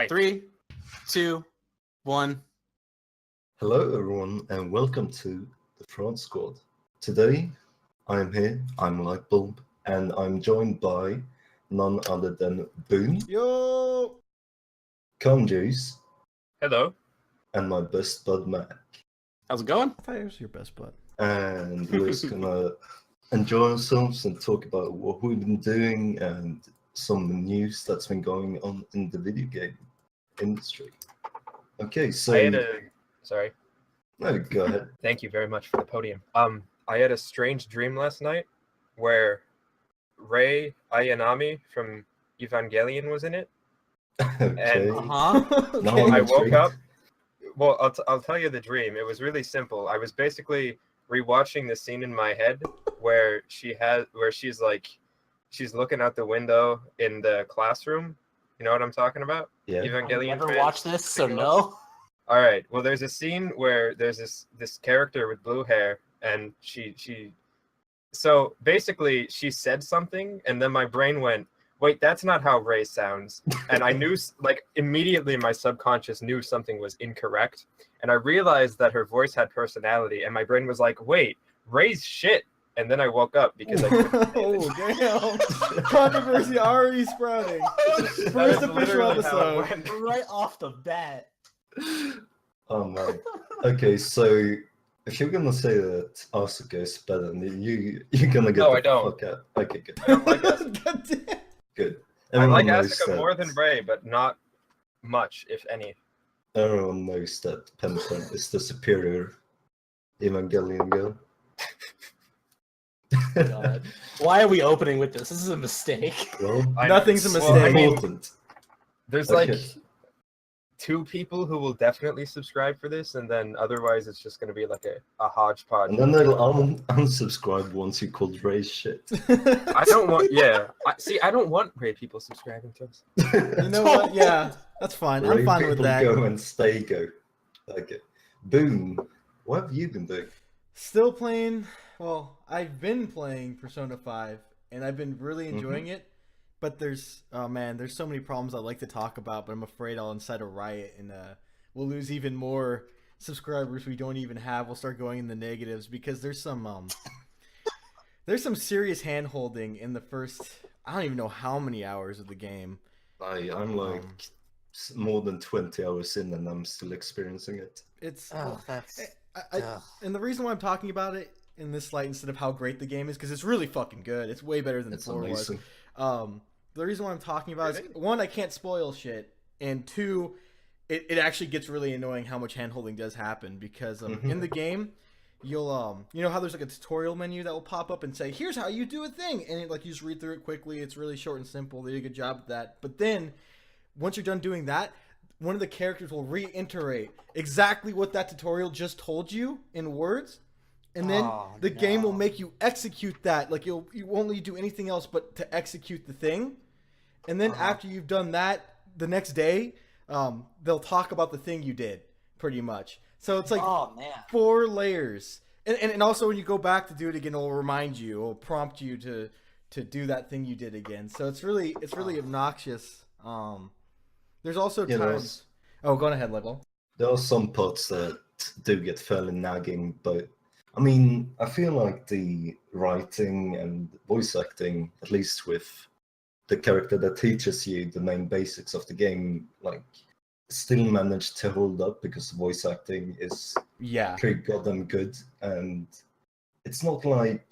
Right. 3, 2, 1. Hello everyone and welcome to the Front Squad. Today I'm here, I'm LITEBULB, and I'm joined by none other than BOON, Yo! KANJOOS, Hello. and my best bud Mac. How's it going? I thought it was your best bud. And we're just gonna enjoy ourselves and talk about what we've been doing and some news that's been going on in the video game industry. Okay, so Sorry. no, go ahead. Thank you very much for the podium. I had a strange dream last night where Rei Ayanami from Evangelion was in it. Okay. Uh-huh. Now I'm I woke intrigued. up. Well, I'll tell you the dream. It was really simple. I was basically rewatching the scene in my head where she's looking out the window in the classroom. You know what I'm talking about? Yeah. Evangelion. Never fans, watched this, so take a look. no. All right. Well, there's a scene where there's this character with blue hair, and so basically she said something, and then my brain went, "Wait, that's not how Rei sounds." And I knew, like, immediately my subconscious knew something was incorrect, and I realized that her voice had personality, and my brain was like, "Wait, Rei's shit." And then I woke up because I couldn't say Oh, this. damn. Controversy already sprouting. That First is official literally how it episode. went. Right off the bat. Oh man. Okay, so if you're gonna say that Asuka is better, then you're gonna get No, the I don't. fuck out. Okay, good. I don't like Asuka. God damn. Good. I like knows Asuka that. more than Rei, but not much, if any. Everyone knows that Penpon is the superior Evangelion girl. God. Why are we opening with this? This is a mistake. Well, I know. Nothing's a it's mistake. I mean, important. There's Okay. like 2 people who will definitely subscribe for this, and then otherwise it's just going to be like a hodgepodge. And then they'll unsubscribe once you called Ray shit. I don't want, I don't want Ray people subscribing to us. You know what? Yeah, that's fine. Ray I'm fine with people that. go and stay go. Okay. Boom. What have you been doing? Still playing. Well, I've been playing Persona 5, and I've been really Mm-hmm. enjoying it. But there's so many problems I'd like to talk about, but I'm afraid I'll incite a riot, and we'll lose even more subscribers we don't even have. We'll start going in the negatives because there's some serious hand holding in the first, I don't even know how many hours of the game. I'm like more than 20 hours in and I'm still experiencing it. It's that's... and the reason why I'm talking about it in this light instead of how great the game is, because it's really fucking good. It's way better than It's 4 was. amazing. The reason why I'm talking about Really? is, 1, I can't spoil shit, and 2, it actually gets really annoying how much handholding does happen, because in the game, you'll you know how there's like a tutorial menu that will pop up and say, here's how you do a thing, and you just read through it quickly. It's really short and simple. They did a good job at that. But then once you're done doing that, one of the characters will reiterate exactly what that tutorial just told you in words. And then the game will make you execute that. Like you won't do anything else but to execute the thing. And then after you've done that, the next day, they'll talk about the thing you did, pretty much. So it's like 4 layers. And also when you go back to do it again, it'll remind you, it'll prompt you to do that thing you did again. So it's really obnoxious. There's also times. Oh, go ahead, Level. There are some parts that do get fairly nagging, but I mean, I feel like the writing and voice acting, at least with the character that teaches you the main basics of the game, like, still managed to hold up because the voice acting is pretty goddamn good, and it's not like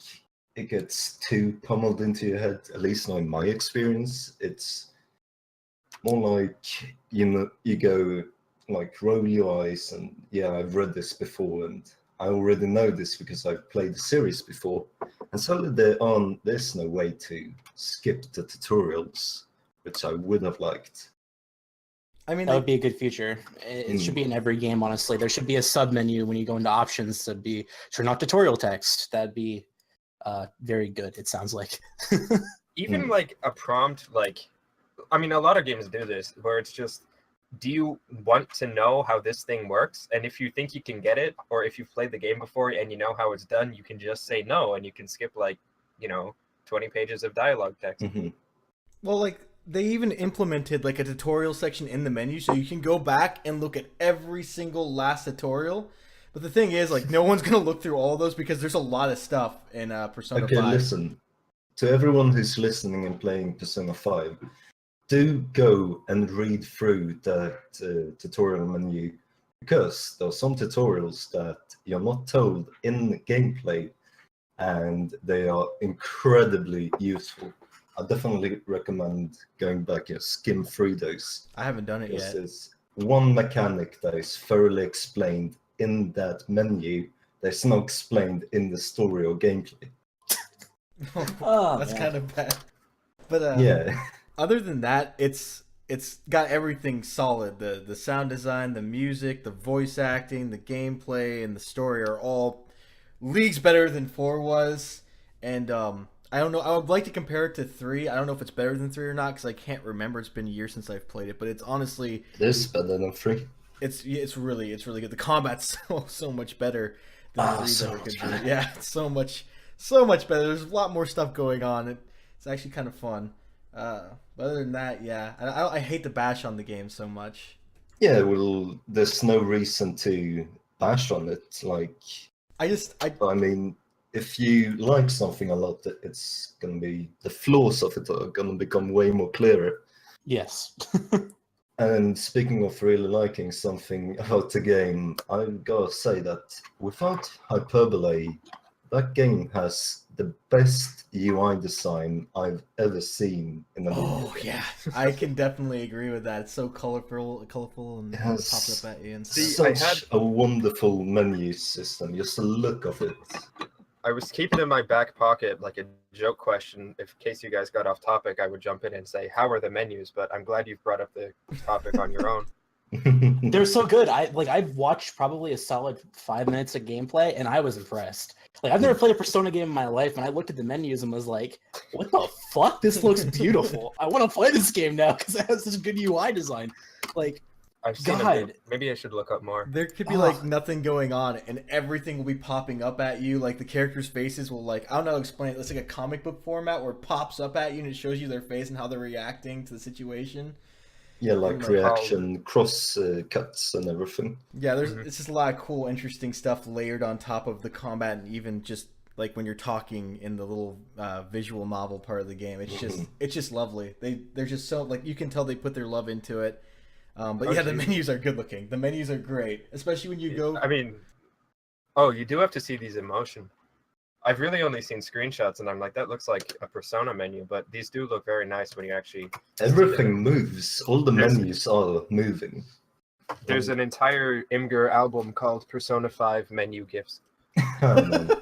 it gets too pummeled into your head, at least not in my experience. It's more like, you know, you go, like, roll your eyes and, yeah, I've read this before, and I already know this because I've played the series before. And suddenly there's no way to skip the tutorials, which I would have liked. I mean, That would be a good feature. It should be in every game, honestly. There should be a sub menu when you go into options to be turn off tutorial text. That'd be very good, it sounds like. Even like a prompt, like, I mean, a lot of games do this, where it's just, do you want to know how this thing works? And if you think you can get it, or if you've played the game before and you know how it's done, you can just say no, and you can skip, like, 20 pages of dialogue text. well, like, they even implemented like a tutorial section in the menu, so you can go back and look at every single last tutorial. But the thing is, like, no one's gonna look through all of those because there's a lot of stuff in Persona 5. Listen. To everyone who's listening and playing Persona 5, do go and read through that tutorial menu, because there are some tutorials that you're not told in gameplay, and they are incredibly useful. I definitely recommend going back and skim through those. I haven't done it yet. There's one mechanic that is thoroughly explained in that menu that's not explained in the story or gameplay. Oh, that's kind of bad. But yeah. Other than that, it's got everything solid. The sound design, the music, the voice acting, the gameplay, and the story are all leagues better than 4 was. And I don't know. I would like to compare it to 3. I don't know if it's better than 3 or not because I can't remember. It's been years since I've played it, but it's honestly It is better than 3. It's really good. The combat's so much better than 3's ever could be. Yeah, it's so much better. There's a lot more stuff going on. It's actually kind of fun. But other than that, yeah, I hate to bash on the game so much. Yeah, well, there's no reason to bash on it. Like, I mean, if you like something a lot, it's gonna be the flaws of it are gonna become way more clearer. Yes. And speaking of really liking something about the game, I've got to say that without hyperbole, that game has the best UI design I've ever seen in a video game. Oh yeah, I can definitely agree with that. It's so colorful, and it has pops up at you. And such a wonderful menu system. Just the look of it. I was keeping in my back pocket like a joke question. If in case you guys got off topic, I would jump in and say, "How are the menus?" But I'm glad you've brought up the topic on your own. They're so good. I've watched probably a solid 5 minutes of gameplay, and I was impressed. Like, I've never played a Persona game in my life, and I looked at the menus and was like, "What the fuck? This looks beautiful. I want to play this game now because it has such good UI design." Like, I've seen God. Maybe I should look up more. There could be like nothing going on, and everything will be popping up at you. Like the characters' faces will I don't know how to explain it. It's like a comic book format where it pops up at you and it shows you their face and how they're reacting to the situation. Yeah, like reaction, cross cuts and everything. Yeah, it's just a lot of cool, interesting stuff layered on top of the combat, and even just like when you're talking in the little visual novel part of the game. It's just lovely. They're just so like you can tell they put their love into it. But yeah, the menus are good looking. The menus are great, especially when you go. I mean, you do have to see these in motion. I've really only seen screenshots, and I'm like, that looks like a Persona menu, but these do look very nice when you actually. Everything moves. All the menus are moving. There's an entire Imgur album called Persona 5 Menu Gifts. But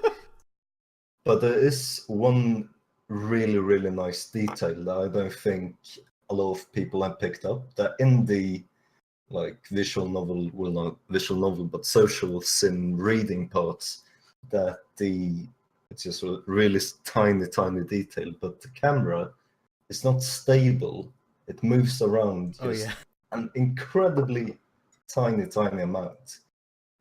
there is one really, really nice detail that I don't think a lot of people have picked up, that in the visual novel, well, not visual novel, but social sim reading parts, that it's just a really tiny detail, but the camera is not stable. It moves around an incredibly tiny amount,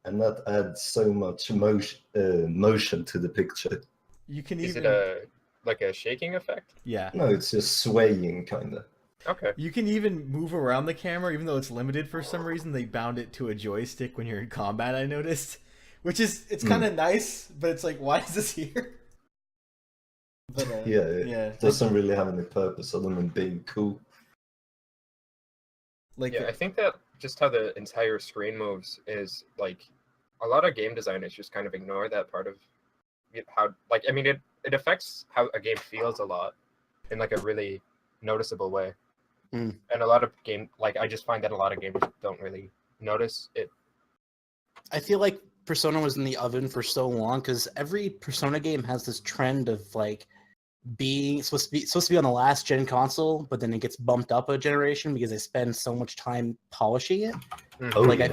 and that adds so much motion to the picture. You can Is it a shaking effect? Yeah. No, it's just swaying kind of. Okay. You can even move around the camera, even though it's limited for some reason. They bound it to a joystick when you're in combat, I noticed. It's kind of nice, but it's like, why is this here? But, it doesn't really have any purpose other than being cool. I think that just how the entire screen moves is like a lot of game designers just kind of ignore that part of how it affects how a game feels a lot in like a really noticeable way. And a lot of I just find that a lot of gamers don't really notice it. I feel like Persona was in the oven for so long because every Persona game has this trend of being supposed to be on the last gen console, but then it gets bumped up a generation because they spend so much time polishing it. I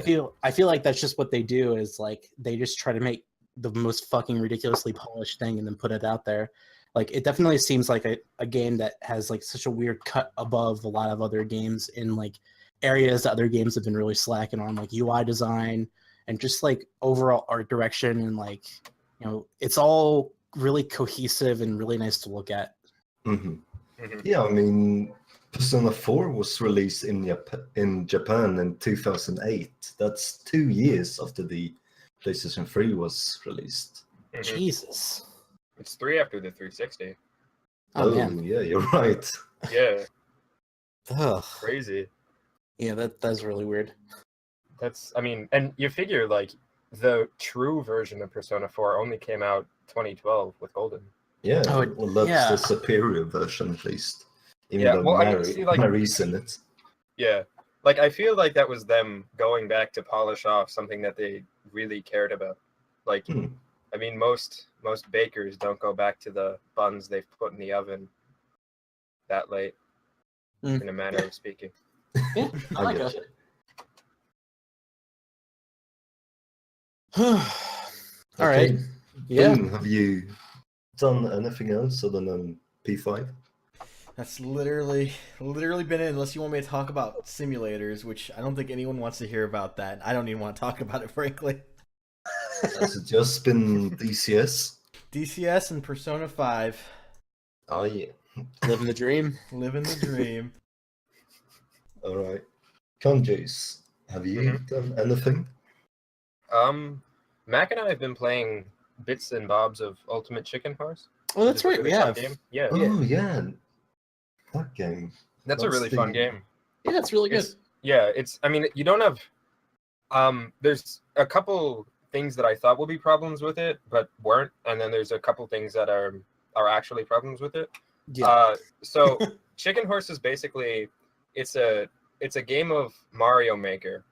feel like that's just what they do is they just try to make the most fucking ridiculously polished thing and then put it out there. It definitely seems like a game that has such a weird cut above a lot of other games in areas that other games have been really slacking on, UI design and just overall art direction, and it's all really cohesive and really nice to look at. Yeah, I mean, Persona 4 was released in Japan in 2008. That's 2 years after the PlayStation 3 was released. Mhm. Jesus. It's 3 after the 360. Oh, man. Yeah, you're right. Yeah, Ugh. crazy. Yeah, that's really weird. I mean, and you figure like the true version of Persona 4 only came out 2012 with Golden. Yeah, Oh, well, that's yeah. the superior version, at least. Even Yeah, though well, I mean, see, like- Mary's in it. Yeah, like I feel like that was them going back to polish off something that they really cared about. Like, Hmm. I mean, most bakers don't go back to the buns they've put in the oven that late, Mm. in a manner of speaking. Yeah, I I like get it. you. All Okay, right. Yeah. Boon, have you done anything else other than P5? That's literally been it, unless you want me to talk about simulators, which I don't think anyone wants to hear about that. I don't even want to talk about it, frankly. Has it just been DCS? DCS and Persona 5. Oh, yeah. Living the dream. Living the dream. All right. KANJOOS, have you done anything? Mac and I have been playing bits and bobs of Ultimate Chicken Horse. Oh, that's which is a right. really Yeah. fun game. Yeah, Oh, yeah. That game. that's a really fun game. Yeah, it's really good. I mean, you don't have there's a couple things that I thought would be problems with it but weren't, and then there's a couple things that are actually problems with it. Yeah. So Chicken Horse is basically it's a game of Mario Maker,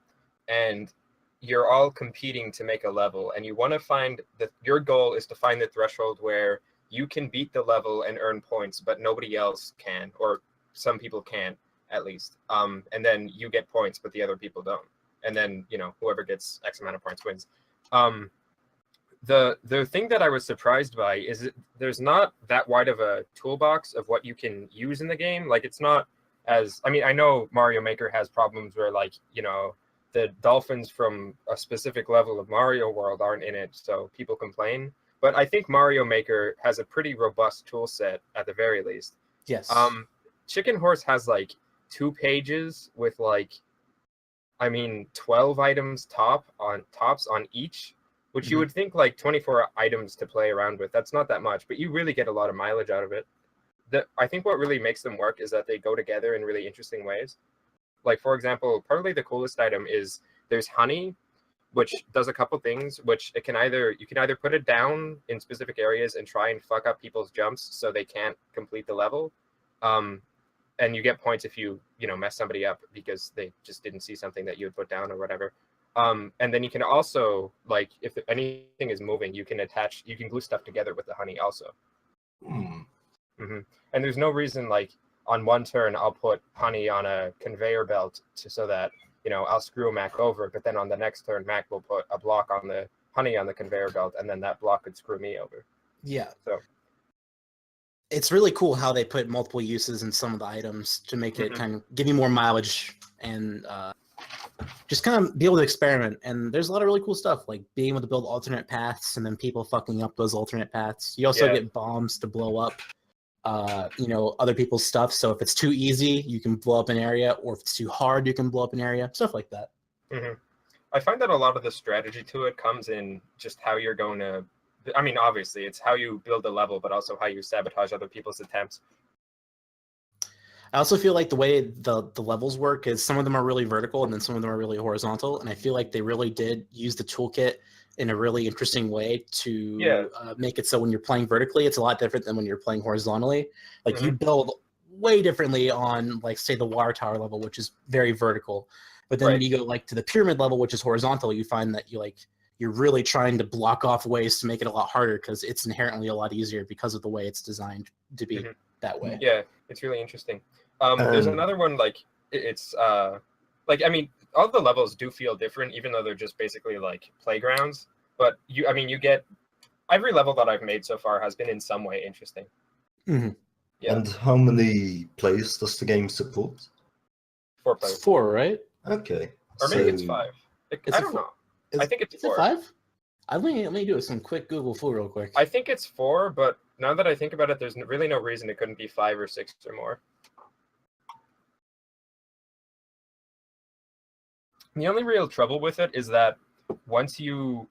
and you're all competing to make a level, and you want to find your goal is to find the threshold where you can beat the level and earn points, but nobody else can, or some people can't at least. And then you get points, but the other people don't. And then, whoever gets X amount of points wins. The thing that I was surprised by is there's not that wide of a toolbox of what you can use in the game. Like, it's not as, I mean, I know Mario Maker has problems where, like, the dolphins from a specific level of Mario World aren't in it, so people complain. But I think Mario Maker has a pretty robust tool set at the very least. Yes. Chicken Horse has like 2 pages with 12 items tops on each, which you would think like 24 items to play around with. That's not that much, but you really get a lot of mileage out of it. I think what really makes them work is that they go together in really interesting ways. Like, for example, probably the coolest item is there's honey, which does a couple things, which you can either put it down in specific areas and try and fuck up people's jumps so they can't complete the level. And you get points if you mess somebody up because they just didn't see something that you had put down or whatever. And then you can also, like, if anything is moving, you can glue stuff together with the honey also. And there's no reason, like, on one turn I'll put honey on a conveyor belt so that I'll screw Mac over, but then on the next turn Mac will put a block on the honey on the conveyor belt, and then that block could screw me over. Yeah. So it's really cool how they put multiple uses in some of the items to make it kind of give you more mileage and just kind of be able to experiment. And there's a lot of really cool stuff, like being able to build alternate paths and then people fucking up those alternate paths. You also get bombs to blow up other people's stuff. So if it's too easy, you can blow up an area, or if it's too hard, you can blow up an area, stuff like that. I find that a lot of the strategy to it comes in just how you're going to, I mean, obviously it's how you build a level, but also how you sabotage other people's attempts. I also feel like the way the levels work is some of them are really vertical and then some of them are really horizontal, and I feel like they really did use the toolkit in a really interesting way to make it so when you're playing vertically, it's a lot different than when you're playing horizontally. Like, you build way differently on, like, say, the water tower level, which is very vertical. But then when you go, like, to the pyramid level, which is horizontal, you find that you're really trying to block off ways to make it a lot harder because it's inherently a lot easier because of the way it's designed to be that way. Yeah, it's really interesting. There's another one, like, it's like, I mean, all the levels do feel different, even though they're just basically like playgrounds. But you get every level that I've made so far has been in some way interesting. Yeah. And how many players does the game support? 4 players. It's 4, right? Okay. Or maybe it's 5. I don't know. I think it's 4. Is it 5? Let me do some quick Google foo real quick. I think it's 4, but now that I think about it, there's really no reason it couldn't be 5 or 6 or more. The only real trouble with it is that once you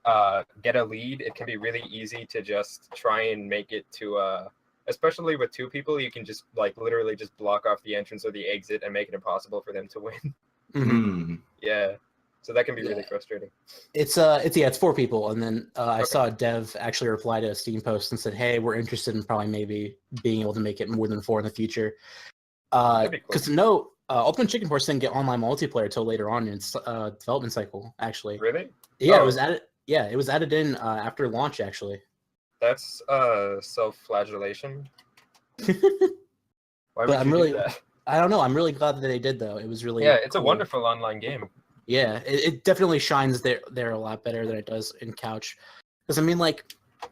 get a lead, it can be really easy to just try and make it to especially with two people, you can just like literally just block off the entrance or the exit and make it impossible for them to win. Mm. Yeah. So that can be really frustrating. It's 4 people, and then I saw a dev actually reply to a Steam post and said, "Hey, we're interested in probably maybe being able to make it more than 4 in the future." Because Ultimate Chicken Force didn't get online multiplayer till later on in its development cycle. Actually, Really? yeah, it was added. Yeah, it was added in after launch. Actually, that's self-flagellation. Why But would I'm you really, do that? I don't know. I'm really glad that they did though. It was really It's a cool. wonderful online game. Yeah, it definitely shines there a lot better than it does in couch. Because I mean, like,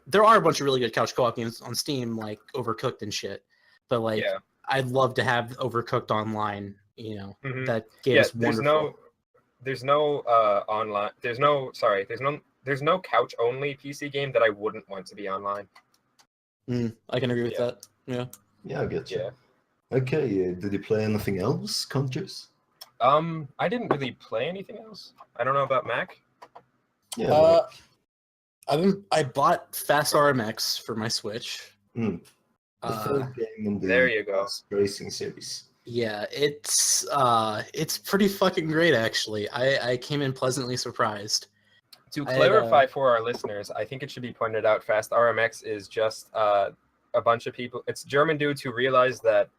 there are a bunch of really good couch co-op games on Steam, like Overcooked and shit. But like, I'd love to have Overcooked online. You know, that game is wonderful. There's no online. There's no couch only PC game that I wouldn't want to be online. I can agree with that. Yeah. Yeah, I get you. Yeah. Okay, did you play anything else, KANJOOS? I didn't really play anything else. I don't know about Mac. Yeah. I bought Fast RMX for my Switch. The third game in the there you go. racing series. Yeah, it's pretty fucking great actually. I came in pleasantly surprised. To clarify for our listeners, I think it should be pointed out Fast RMX is just a bunch of people. It's German dudes who realized that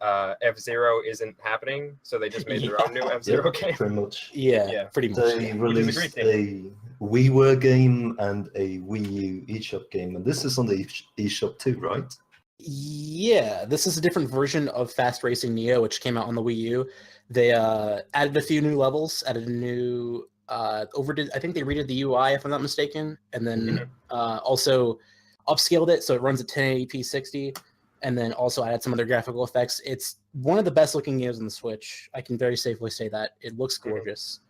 F-Zero isn't happening, so they just made their own new F-Zero game. Pretty much. Yeah, pretty much. They released a WiiWare game and a Wii U eShop game, and this is on the eShop too, right? Yeah, this is a different version of Fast Racing Neo, which came out on the Wii U. They added a few new levels, added a new I think they redid the UI if I'm not mistaken, and then also upscaled it so it runs at 1080p 60, and then also added some other graphical effects. It's one of the best looking games on the Switch. I can very safely say that. It looks gorgeous.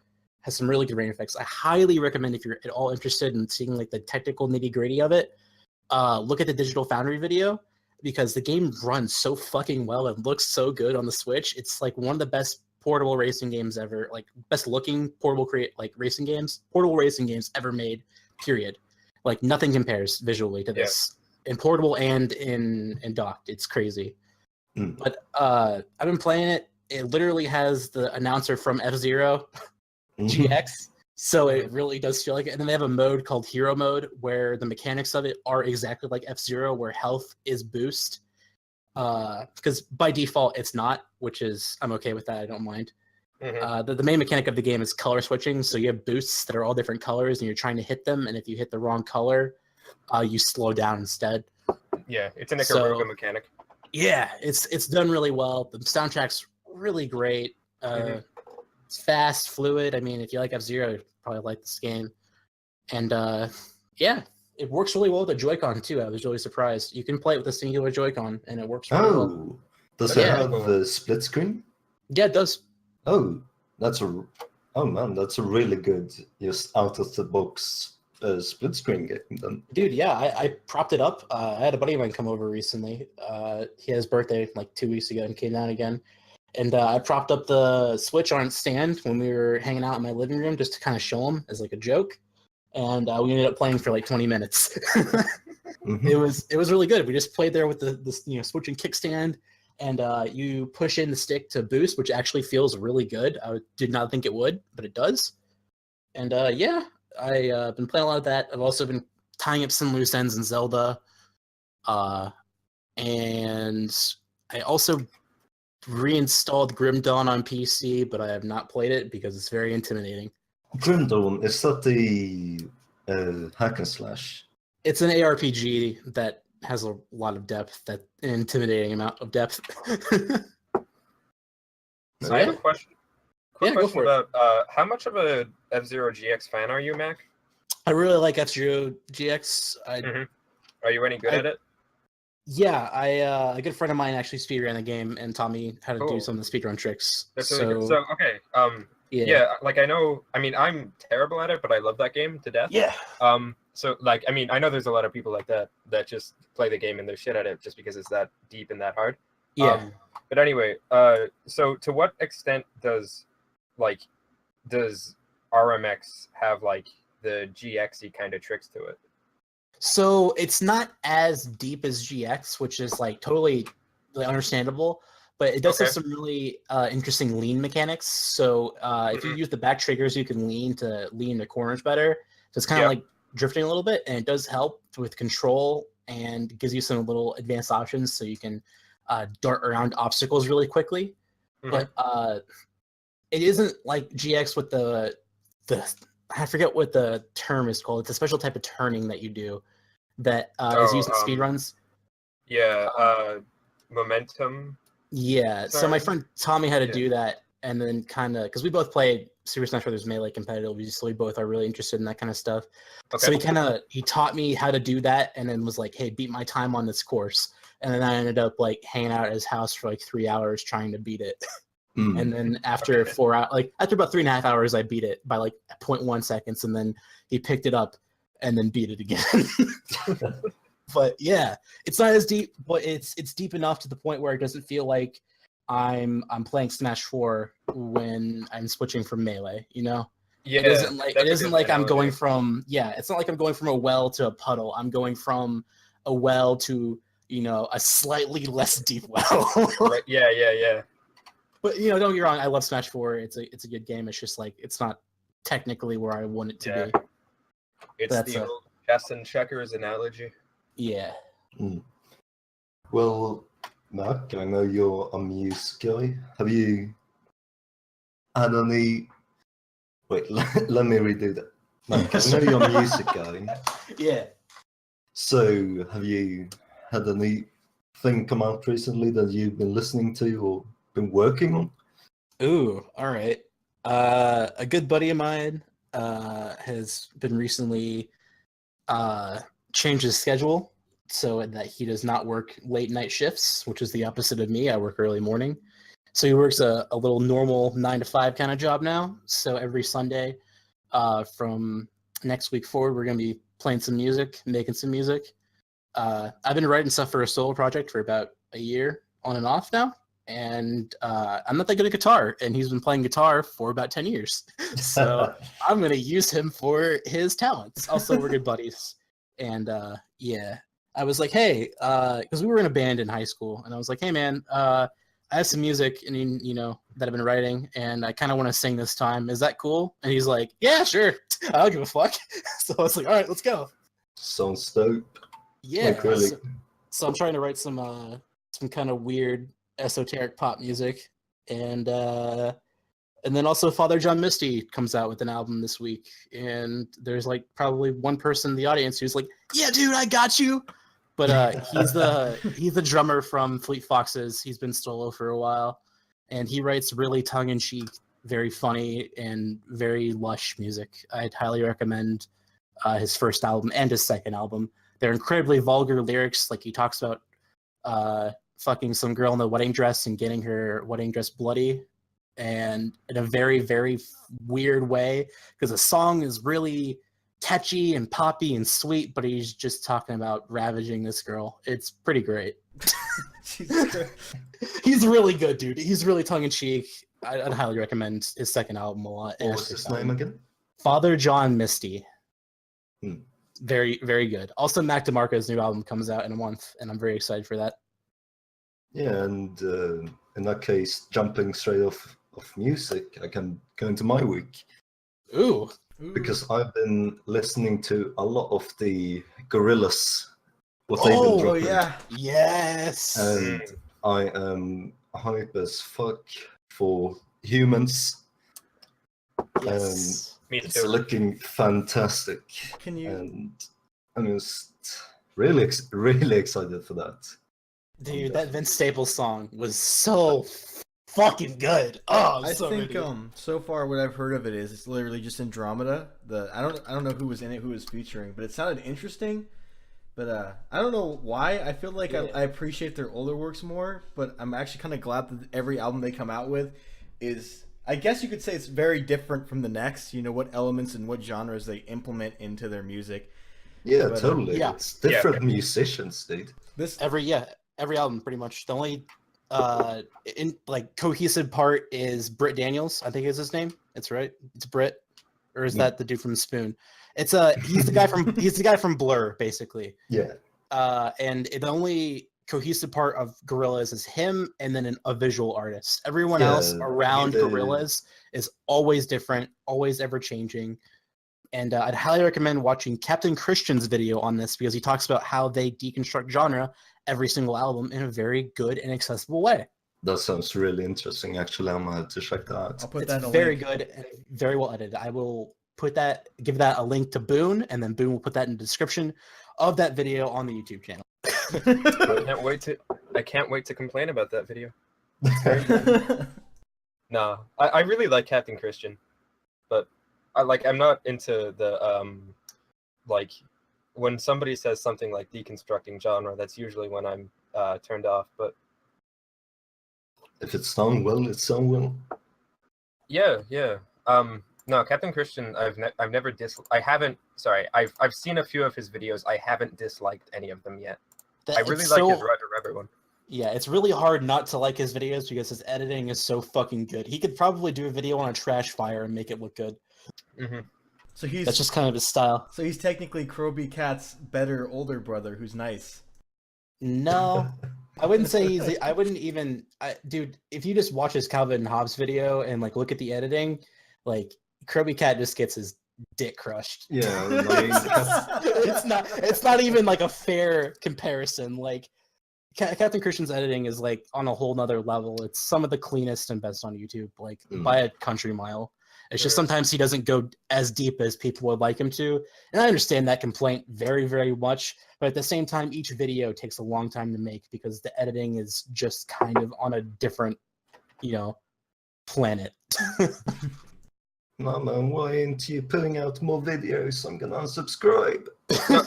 Has some really good rain effects. I highly recommend if you're at all interested in seeing like the technical nitty gritty of it, look at the Digital Foundry video, because the game runs so fucking well and looks so good on the Switch. It's like one of the best portable racing games ever, like best looking portable racing games ever made, period. Like nothing compares visually to this in portable and in docked. It's crazy. But I've been playing it. It literally has the announcer from F-Zero GX, so it really does feel like it. And then they have a mode called Hero Mode where the mechanics of it are exactly like F-Zero, where health is boost. Because by default it's not, which is I'm okay with that. I don't mind. The main mechanic of the game is color switching, so you have boosts that are all different colors, and you're trying to hit them. And if you hit the wrong color, you slow down instead. Yeah, it's a Ikaruga mechanic. Yeah, it's done really well. The soundtrack's really great. It's fast, fluid. I mean, if you like F-Zero, you probably like this game. And yeah, it works really well with the Joy-Con too. I was really surprised. You can play it with a singular Joy-Con, and it works really well. Does it have the split screen? Yeah, it does. Oh, that's a really good, just out of the box split screen game then. Dude, yeah, I propped it up. I had a buddy of mine come over recently. He had his birthday like 2 weeks ago and came down again. And I propped up the Switch on its stand when we were hanging out in my living room just to kind of show him as like a joke. And we ended up playing for like 20 minutes. It was really good. We just played there with the Switch and kickstand. And you push in the stick to boost, which actually feels really good. I did not think it would, but it does. And yeah, I've been playing a lot of that. I've also been tying up some loose ends in Zelda. And I also reinstalled Grim Dawn on PC, but I have not played it because it's very intimidating. Grim Dawn, is that the hack and slash? It's an ARPG that has a lot of depth, an intimidating amount of depth. So I have a question. Quick question about how much of a F-Zero GX fan are you, Mac? I really like F-Zero GX. Are you any good at it? Yeah, a good friend of mine actually speedran the game and taught me how to do some of the speedrun tricks. That's really good. So okay, like I'm terrible at it, but I love that game to death. Yeah. So like, I mean, I know there's a lot of people like that just play the game and they're shit at it just because it's that deep and that hard. Yeah. But anyway, so to what extent does RMX have like the GXy kind of tricks to it? So it's not as deep as GX, which is like totally like, understandable, but it does have Okay. some really interesting lean mechanics. So if you use the back triggers, you can lean to corners better. So it's kind of Yep. like drifting a little bit, and it does help with control and gives you some little advanced options so you can dart around obstacles really quickly. Mhm. But it isn't like GX with the I forget what the term is called. It's a special type of turning that you do that is used in speedruns. Yeah, momentum. Yeah, so my Turn? friend taught me how to Yeah. do that, and then kind of because we both played Super Smash Bros. Melee competitively, so we both are really interested in that kind of stuff. So Okay. he taught me how to do that, and then was like, "Hey, beat my time on this course." And then I ended up like hanging out at his house for like 3 hours trying to beat it. And then after Okay. 4 hours, like after about 3.5 hours, I beat it by like 0.1 seconds, and then he picked it up and then beat it again. But yeah, it's not as deep, but it's deep enough to the point where it doesn't feel like I'm playing Smash 4 when I'm switching from Melee, you know? Yeah, It isn't like that's a good I'm going analogy. from it's not like I'm going from a well to a puddle. I'm going from a well to, you know, a slightly less deep well. Right. Yeah. But you know, don't get me wrong, I love Smash 4. It's a good game. It's just like it's not technically where I want it to Yeah. be. It's That's the old chess and checkers analogy. yeah. Well, Mark, I know you're a Muse guy. Have you had any? Wait, let me redo that. Mark, I know you're a music guy. Yeah. So, have you had anything come out recently that you've been listening to or been working on? Ooh, all right. A good buddy of mine has been recently changed his schedule so that he does not work late night shifts, which is the opposite of me. I work early morning. So he works a little normal 9 to 5 kind of job now. So every Sunday from next week forward, we're going to be playing some music, making some music. I've been writing stuff for a solo project for about a year on and off now. And I'm not that good at guitar, and he's been playing guitar for about 10 years. So I'm going to use him for his talents. Also, we're good buddies. And yeah, I was like, hey, because we were in a band in high school, and I was like, hey, man, I have some music, and you know, that I've been writing, and I kind of want to sing this time. Is that cool? And he's like, yeah, sure. I don't give a fuck. So I was like, all right, let's go. Sounds dope. Yeah. Like, really. So I'm trying to write some kind of weird esoteric pop music, and then also Father John Misty comes out with an album this week, and there's like probably one person in the audience who's like, yeah, dude, I got you. But he's the drummer from Fleet Foxes. He's been solo for a while, and he writes really tongue-in-cheek, very funny, and very lush music. I'd highly recommend his first album and his second album. They're incredibly vulgar lyrics. Like he talks about fucking some girl in a wedding dress and getting her wedding dress bloody, and in a very, very weird way, because the song is really catchy and poppy and sweet, but he's just talking about ravaging this girl. It's pretty great. Jesus Christ. He's really good, dude. He's really tongue-in-cheek. I'd highly recommend his second album a lot. What was his name again? Father John Misty. Hmm. Very, very good. Also, Mac DeMarco's new album comes out in a month, and I'm very excited for that. Yeah, and in that case, jumping straight off of music, I can go into my week. Ooh. Because I've been listening to a lot of the Gorillaz, what they've been Oh dropping. yeah. Yes. And I am hype as fuck for Humans. Yes. Me It's too. looking fantastic. Can you? And I'm just really, really excited for that. Dude, that Vince Staples song was so fucking good. Oh, I so think good. so far what I've heard of it is it's literally just Andromeda. I don't know who was in it, who was featuring, but it sounded interesting. But I don't know why. I feel like I appreciate their older works more, but I'm actually kind of glad that every album they come out with is, I guess you could say, it's very different from the next. You know, what elements and what genres they implement into their music. Yeah, But, totally. yeah. It's different musicians, dude. Every album pretty much. The only in like cohesive part is Britt Daniels. I think is his name. It's right. It's Britt. or is that the dude from Spoon? It's he's the guy from Blur, basically. Yeah. And the only cohesive part of Gorillaz is him, and then a visual artist. Everyone else around Gorillaz is always different, always ever changing. And I'd highly recommend watching Captain Christian's video on this because he talks about how they deconstruct genre every single album in a very good and accessible way. That sounds really interesting. Actually, I'm gonna have to check that out. I'll put It's that in a very link. good and very well edited. I will give that a link to Boon, and then Boon will put that in the description of that video on the YouTube channel. I can't wait to complain about that video. No, I really like Captain Christian, but I'm not into the like when somebody says something like deconstructing genre. That's usually when I'm turned off. But if it's done well, it's done well. yeah. No, Captain Christian, I've never I've seen a few of his videos. I haven't disliked any of them yet. I really like his Roger Rabbit one. Yeah, it's really hard not to like his videos because his editing is so fucking good. He could probably do a video on a trash fire and make it look good. Mm-hmm. So that's just kind of his style. So he's technically Kroby Cat's better older brother, who's nice. No, I wouldn't say he's. I wouldn't even, dude. If you just watch his Calvin and Hobbes video and like look at the editing, like Kroby Cat just gets his dick crushed. Yeah, it's not even like a fair comparison. Like Captain Christian's editing is like on a whole nother level. It's some of the cleanest and best on YouTube, like by a country mile. It's just sometimes he doesn't go as deep as people would like him to. And I understand that complaint very, very much. But at the same time, each video takes a long time to make because the editing is just kind of on a different, planet. Mama, why aren't you putting out more videos? I'm gonna unsubscribe. No,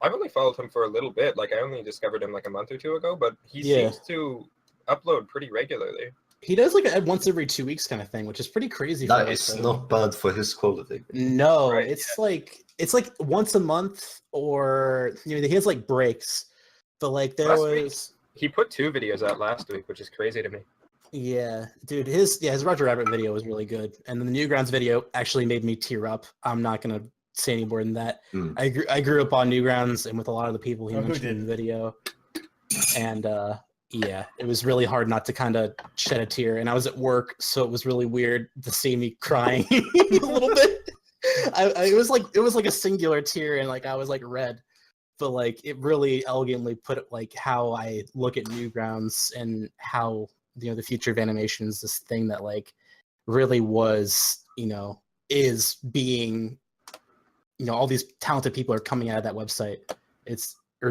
I've only followed him for a little bit. Like I only discovered him like a month or two ago, but he seems to upload pretty regularly. He does like a once every 2 weeks kind of thing, which is pretty crazy. That is not bad for his quality. No, right, it's like once a month, or he has like breaks. But like he put 2 videos out last week, which is crazy to me. Yeah, dude, his Roger Rabbit video was really good, and then the Newgrounds video actually made me tear up. I'm not gonna say any more than that. I grew up on Newgrounds and with a lot of the people he mentioned in the video, and yeah, it was really hard not to kind of shed a tear. And I was at work, so it was really weird to see me crying a little bit. It was like a singular tear, and like I was like red, but like it really elegantly put like how I look at Newgrounds and how the future of animation is this thing that like really was is being all these talented people are coming out of that website.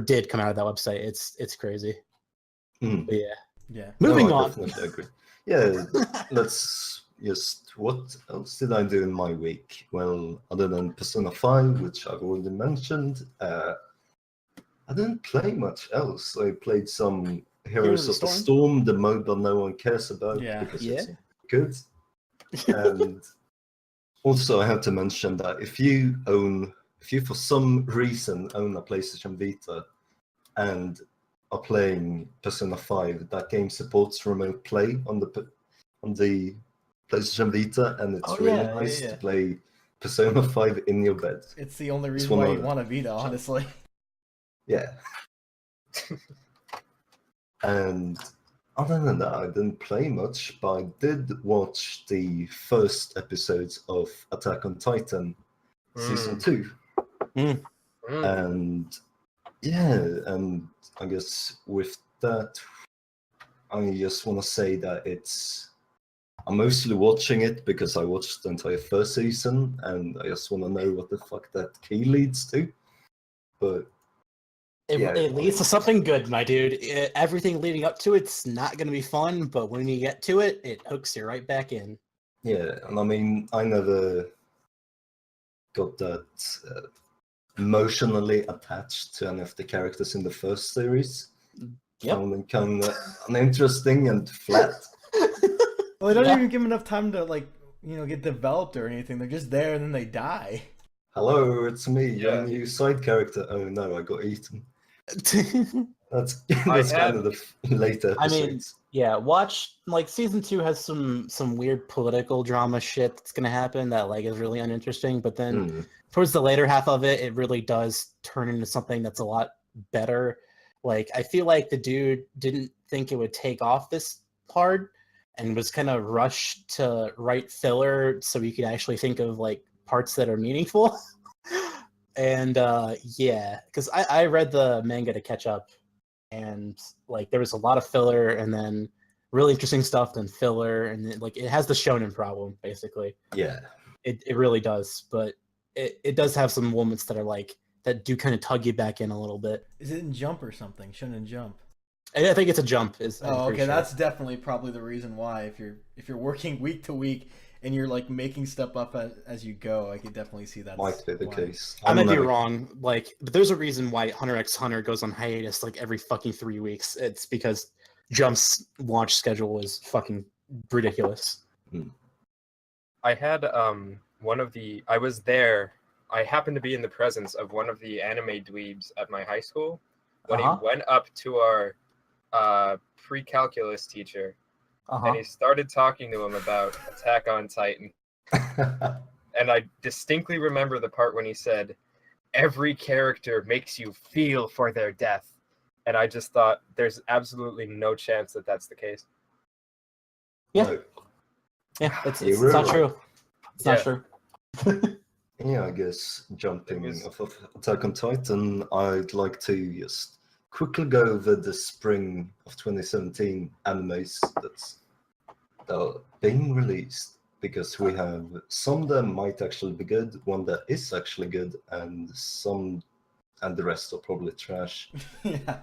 Did come out of that website. It's crazy. But yeah. Moving on. Definitely agree. Yeah, let's just. What else did I do in my week? Well, other than Persona 5, which I've already mentioned, I didn't play much else. I played some Heroes of the Storm, the MOBA no one cares about because it's good. And also, I have to mention that if you for some reason own a PlayStation Vita and are playing Persona 5, that game supports remote play on the PlayStation Vita, and it's nice to play Persona 5 in your bed. It's the only reason why you want a Vita, honestly. Yeah. And other than that, I didn't play much, but I did watch the first episodes of Attack on Titan Season 2. And and I guess with that, I just want to say that I'm mostly watching it because I watched the entire first season, and I just want to know what the fuck that key leads to. But it leads to something good, my dude. Everything leading up to it's not going to be fun, but when you get to it, it hooks you right back in. Yeah, and I mean, I never got that emotionally attached to any of the characters in the first series. Found them kind of uninteresting and flat. Well, they don't even give them enough time to get developed or anything. They're just there and then they die. Hello, it's me, your new side character. Oh no, I got eaten. That's kind of the later episodes. Yeah, watch like season 2 has some weird political drama shit that's gonna happen that like is really uninteresting, but then towards the later half of it, it really does turn into something that's a lot better. Like I feel like the dude didn't think it would take off this hard and was kind of rushed to write filler so he could actually think of like parts that are meaningful. And yeah, because I read the manga to catch up, and like there was a lot of filler and then really interesting stuff, then filler, and it has the shonen problem basically. Yeah, it really does, but it does have some moments that are like that do kind of tug you back in a little bit. Is it in Jump or something? Shonen Jump. I think it's a Jump. Oh, okay, sure. That's definitely probably the reason why. If you're working week to week and you're like making stuff up as you go, I could definitely see that. Might be the case. I might be wrong, but there's a reason why Hunter x Hunter goes on hiatus like every fucking 3 weeks. It's because Jump's launch schedule was fucking ridiculous. I had I was there. I happened to be in the presence of one of the anime dweebs at my high school when he went up to our pre-calculus teacher and he started talking to him about Attack on Titan. And I distinctly remember the part when he said, "Every character makes you feel for their death." And I just thought, there's absolutely no chance that that's the case. Yeah. No. Yeah, it's not true. It's not true. Yeah, I guess jumping off of Attack on Titan, I'd like to just quickly go over the spring of 2017 animes that are being released, because we have some that might actually be good, one that is actually good, and the rest are probably trash. Yeah.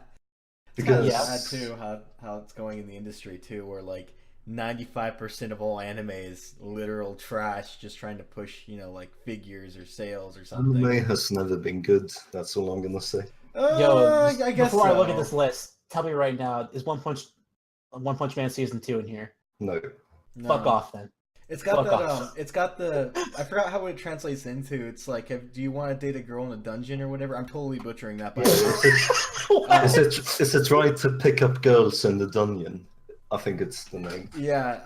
Because sad too how it's going in the industry too, where like 95% of all anime is literal trash, just trying to push, like figures or sales or something. Anime has never been good. That's all I'm gonna say. Yo, I guess before so. I look at this list, tell me right now, is One Punch Man season 2 in here? No. Fuck off then. It's got that. It's got the. I forgot how it translates into. It's like, do you want to date a girl in a dungeon or whatever? I'm totally butchering that. By Is it right to pick up girls in the dungeon? I think it's the name. Yeah.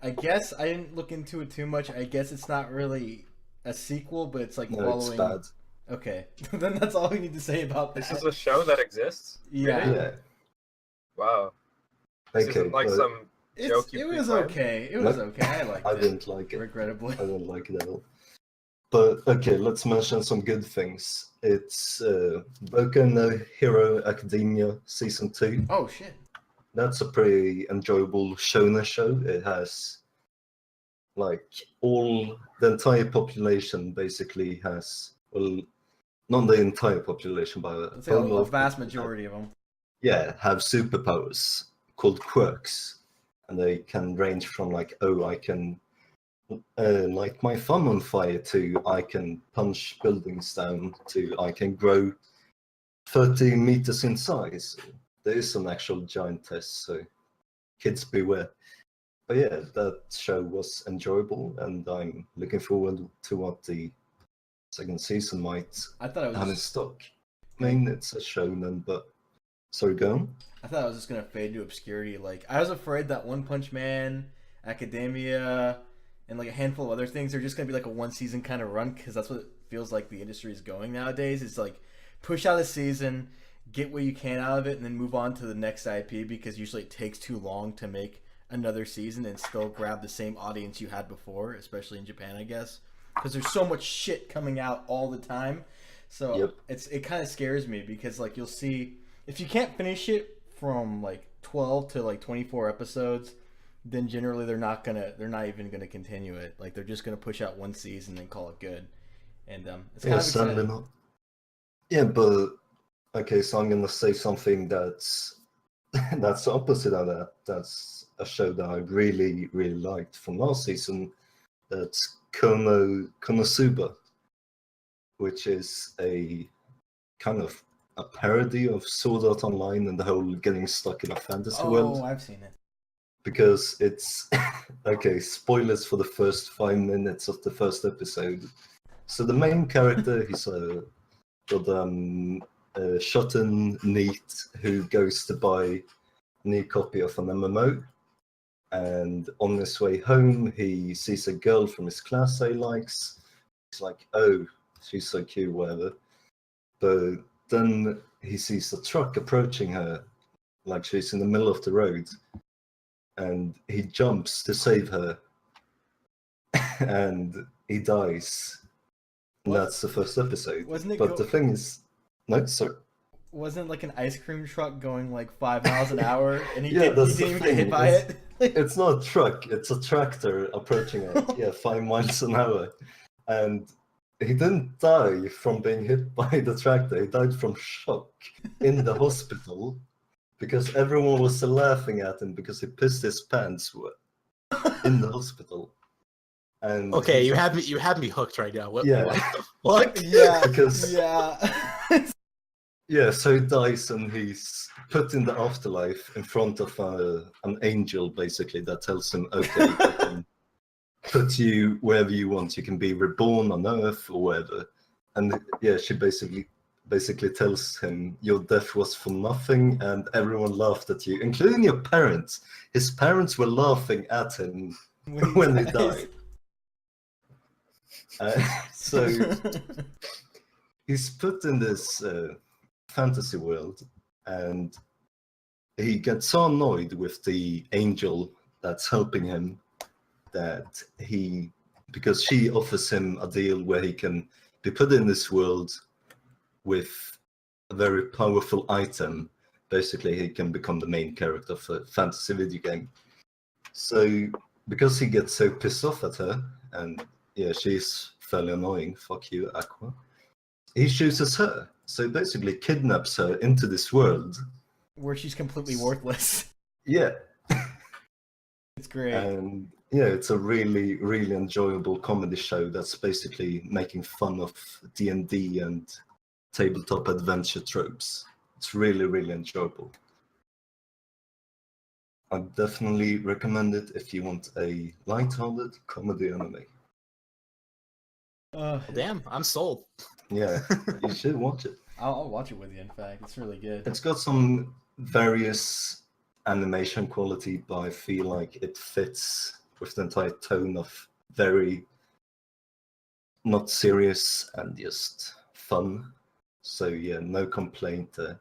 I guess I didn't look into it too much. I guess it's not really a sequel, but it's like following. It's bad. Okay, then that's all we need to say about that. This is a show that exists? Yeah. Really? Yeah. Wow. This isn't like some joke it was okay. It was okay. I liked it. I didn't like it. Regrettably. I didn't like it at all. But okay, let's mention some good things. It's Boku no Hero Academia Season 2. Oh, shit. That's a pretty enjoyable shonen show. It has, like, the entire population basically has, well, not the entire population, but I'd say a vast majority of them. Yeah, have superpowers called quirks. And they can range from, like, I can light my thumb on fire, to I can punch buildings down, to I can grow 30 meters in size. There is an actual giantess, so kids beware. But yeah, that show was enjoyable, and I'm looking forward to what the second season might have in stock. I mean, it's a shonen, but sorry, go on. I thought I was just gonna fade to obscurity. Like, I was afraid that One Punch Man, Academia, and like a handful of other things are just gonna be like a one season kind of run, because that's what it feels like the industry is going nowadays. It's like push out a season, get what you can out of it, and then move on to the next IP, because usually it takes too long to make another season and still grab the same audience you had before, especially in Japan, I guess, because there's so much shit coming out all the time. So it kind of scares me, because like you'll see, if you can't finish it from like 12 to like 24 episodes, then generally they're not even gonna continue it. Like, they're just gonna push out one season and call it good. And it's kind of exciting. Not. Yeah, but okay, so I'm gonna say something that's the opposite of that. That's a show that I really, really liked from last season. That's Konosuba, which is a kind of a parody of Sword Art Online and the whole getting stuck in a fantasy world. Oh, I've seen it. Because it's okay, spoilers for the first 5 minutes of the first episode. So the main character, he's a Shotten Neat who goes to buy a new copy of an MMO, And on his way home, he sees a girl from his class that he likes. He's like, oh, she's so cute, whatever. But then he sees a truck approaching her, like she's in the middle of the road. And he jumps to save her. And he dies. And that's the first episode. Wasn't it but the thing is, no, sorry. Wasn't like an ice cream truck going like 5 miles an hour, and he Yeah, didn't that's the even get thing. hit by it? It's not a truck, it's a tractor approaching it, 5 miles an hour. And he didn't die from being hit by the tractor, he died from shock in the hospital because everyone was laughing at him because he pissed his pants in the hospital. And Okay, you have me hooked right now. What the fuck? Yeah, because yeah. so he dies and he's put in the afterlife in front of an angel, basically, that tells him, okay, I can put you wherever you want. You can be reborn on Earth or wherever. And yeah, she basically tells him, your death was for nothing, and everyone laughed at you, including your parents. His parents were laughing at him when he died. So he's put in this fantasy world, and he gets so annoyed with the angel that's helping him that because she offers him a deal where he can be put in this world with a very powerful item. Basically, he can become the main character of a fantasy video game. So because he gets so pissed off at her, and yeah, she's fairly annoying, fuck you, Aqua, he chooses her. So basically kidnaps her into this world. Where she's completely worthless. Yeah. It's great. And yeah, it's a really, really enjoyable comedy show that's basically making fun of D&D and tabletop adventure tropes. It's really, really enjoyable. I definitely recommend it if you want a light-hearted comedy anime. Damn, I'm sold. Yeah, you should watch it. I'll watch it with you, in fact. It's really good. It's got some various animation quality, but I feel like it fits with the entire tone of very not serious and just fun. So yeah, no complaint there.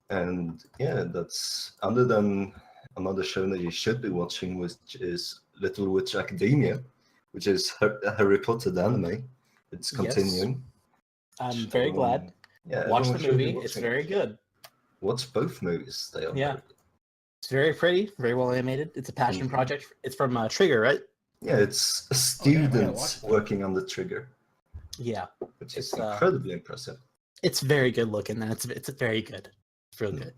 And yeah, that's other than another show that you should be watching, which is Little Witch Academia, which is a Harry Potter anime. It's continuing. I'm very glad. Yeah, Watch the everyone should be movie. It's watching very it. good. Watch both movies. They are Yeah. very good. It's very pretty, very well animated. It's a passion project. It's from Trigger, right? Yeah, it's watch students that. working on the Trigger, Yeah. which is It's, incredibly impressive. It's very good looking, and it's very good. It's real good.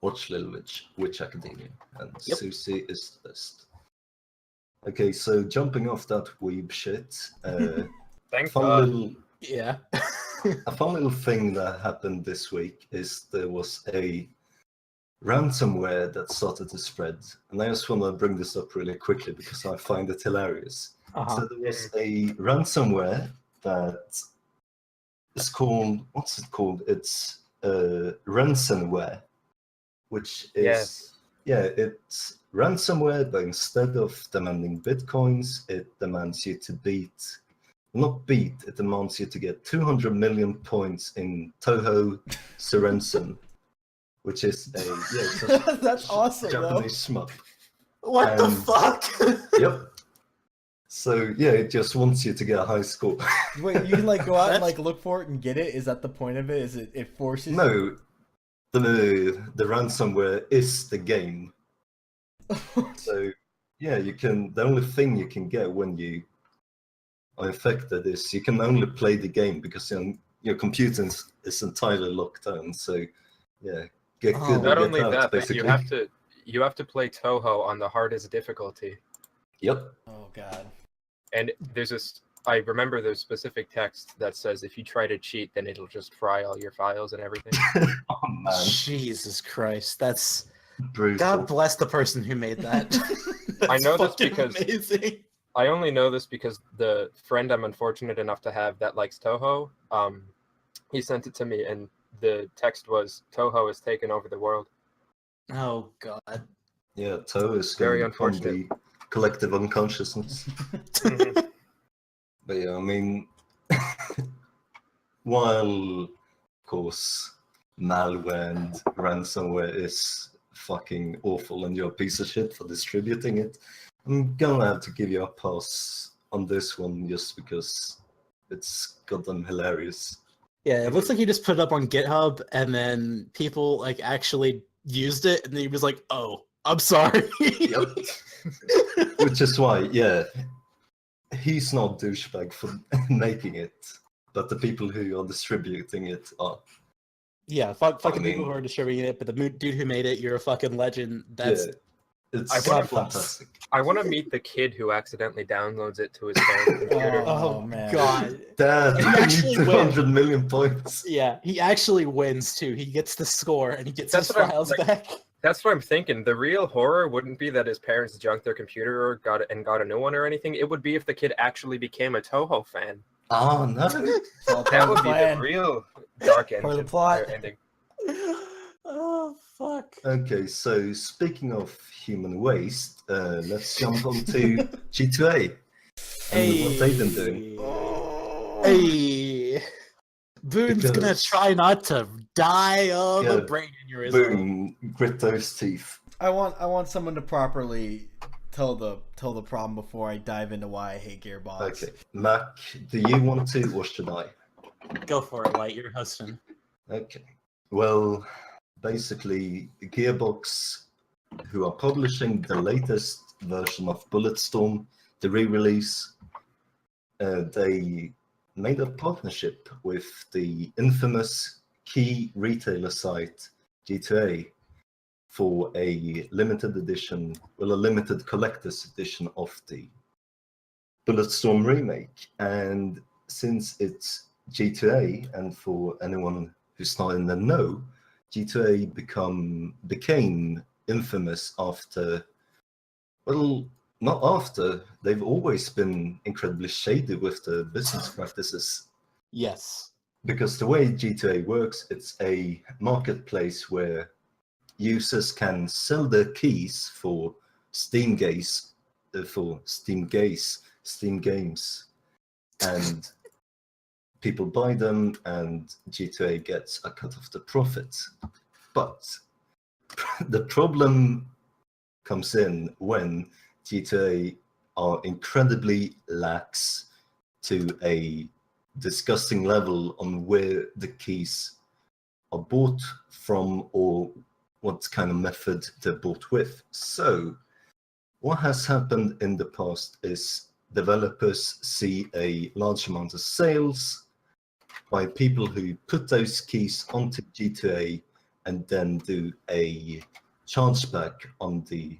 Watch Little Witch Academia, and Yep. Susie is the best. Okay, so jumping off that weeb shit, Thank fun God. little Yeah. a fun little thing that happened this week is there was a ransomware that started to spread, and I just want to bring this up really quickly because I find it hilarious. So there was a ransomware that is called, what's it called? It's ransomware, which is it's ransomware, but instead of demanding bitcoins, it demands you to it demands you to get 200 million points in Toho Sorensen, which is a That's awesome, Japanese shmup. What the fuck? Yep. So yeah, it just wants you to get a high score. Wait, you can like go out and like look for it and get it? Is that the point of it? Is it forces you? No, the ransomware is the game. So yeah, the only thing you can get when you are infected is you can only play the game because your computer is entirely locked down. So yeah, get good. Not or only get out, that, but basically. you have to play Toho on the hardest difficulty. Yep. Oh god. And I remember there's specific text that says if you try to cheat, then it'll just fry all your files and everything. Oh man, Jesus Christ. That's brutal. God bless the person who made that. I know this fucking because amazing. I only know this because the friend I'm unfortunate enough to have that likes Toho, he sent it to me, and the text was Toho has taken over the world. Oh God. Yeah, Toe is Very going on unfortunate. the collective unconsciousness. Mhm. But yeah, I mean, while, of course, malware and ransomware is fucking awful and you're a piece of shit for distributing it, I'm gonna have to give you a pass on this one just because it's goddamn hilarious. Yeah, it looks like he just put it up on GitHub, and then people like actually used it, and then he was like, "Oh, I'm sorry." Yep. Which is why, yeah, he's not douchebag for making it, but the people who are distributing it are. Yeah, fuck I the people who mean- are distributing it, but the dude who made it, you're a fucking legend. That's Yeah, it's I wanna- fantastic. I want to meet the kid who accidentally downloads it to his parents' computer. oh man. god. Dad, He I actually need will. 200 million points. Yeah, he actually wins too. He gets the score and he gets That's his what I'm, files like- back. That's what I'm thinking. The real horror wouldn't be that his parents junked their computer or got a new one or anything. It would be if the kid actually became a Toho fan. Oh, no. It's all part That of would the be the plan. real dark Part of the engine, plot. ending. Oh fuck. Okay, so speaking of human waste, let's jump on to G2A and what they've been doing. Hey. Boon's gonna Because- try not to die of Yeah, a brain aneurysm. Boom, grit those teeth. I want someone to properly tell the problem before I dive into why I hate Gearbox. Okay, Mac, do you want to or should I? Go for it, Light. You're hosting. Okay, well, basically, Gearbox, who are publishing the latest version of Bulletstorm, the re-release, they made a partnership with the infamous key retailer site G2A for a limited edition, well, a limited collector's edition of the Bulletstorm remake. And since it's G2A, and for anyone who's not in the know, G2A became infamous after, well, not after, they've always been incredibly shady with the business practices. Yes. Because the way G2A works, it's a marketplace where users can sell their keys for Steam games, and people buy them, and G2A gets a cut of the profit. But the problem comes in when G2A are incredibly lax to a disgusting level on where the keys are bought from or what kind of method they're bought with. So what has happened in the past is developers see a large amount of sales by people who put those keys onto G2A and then do a chargeback on the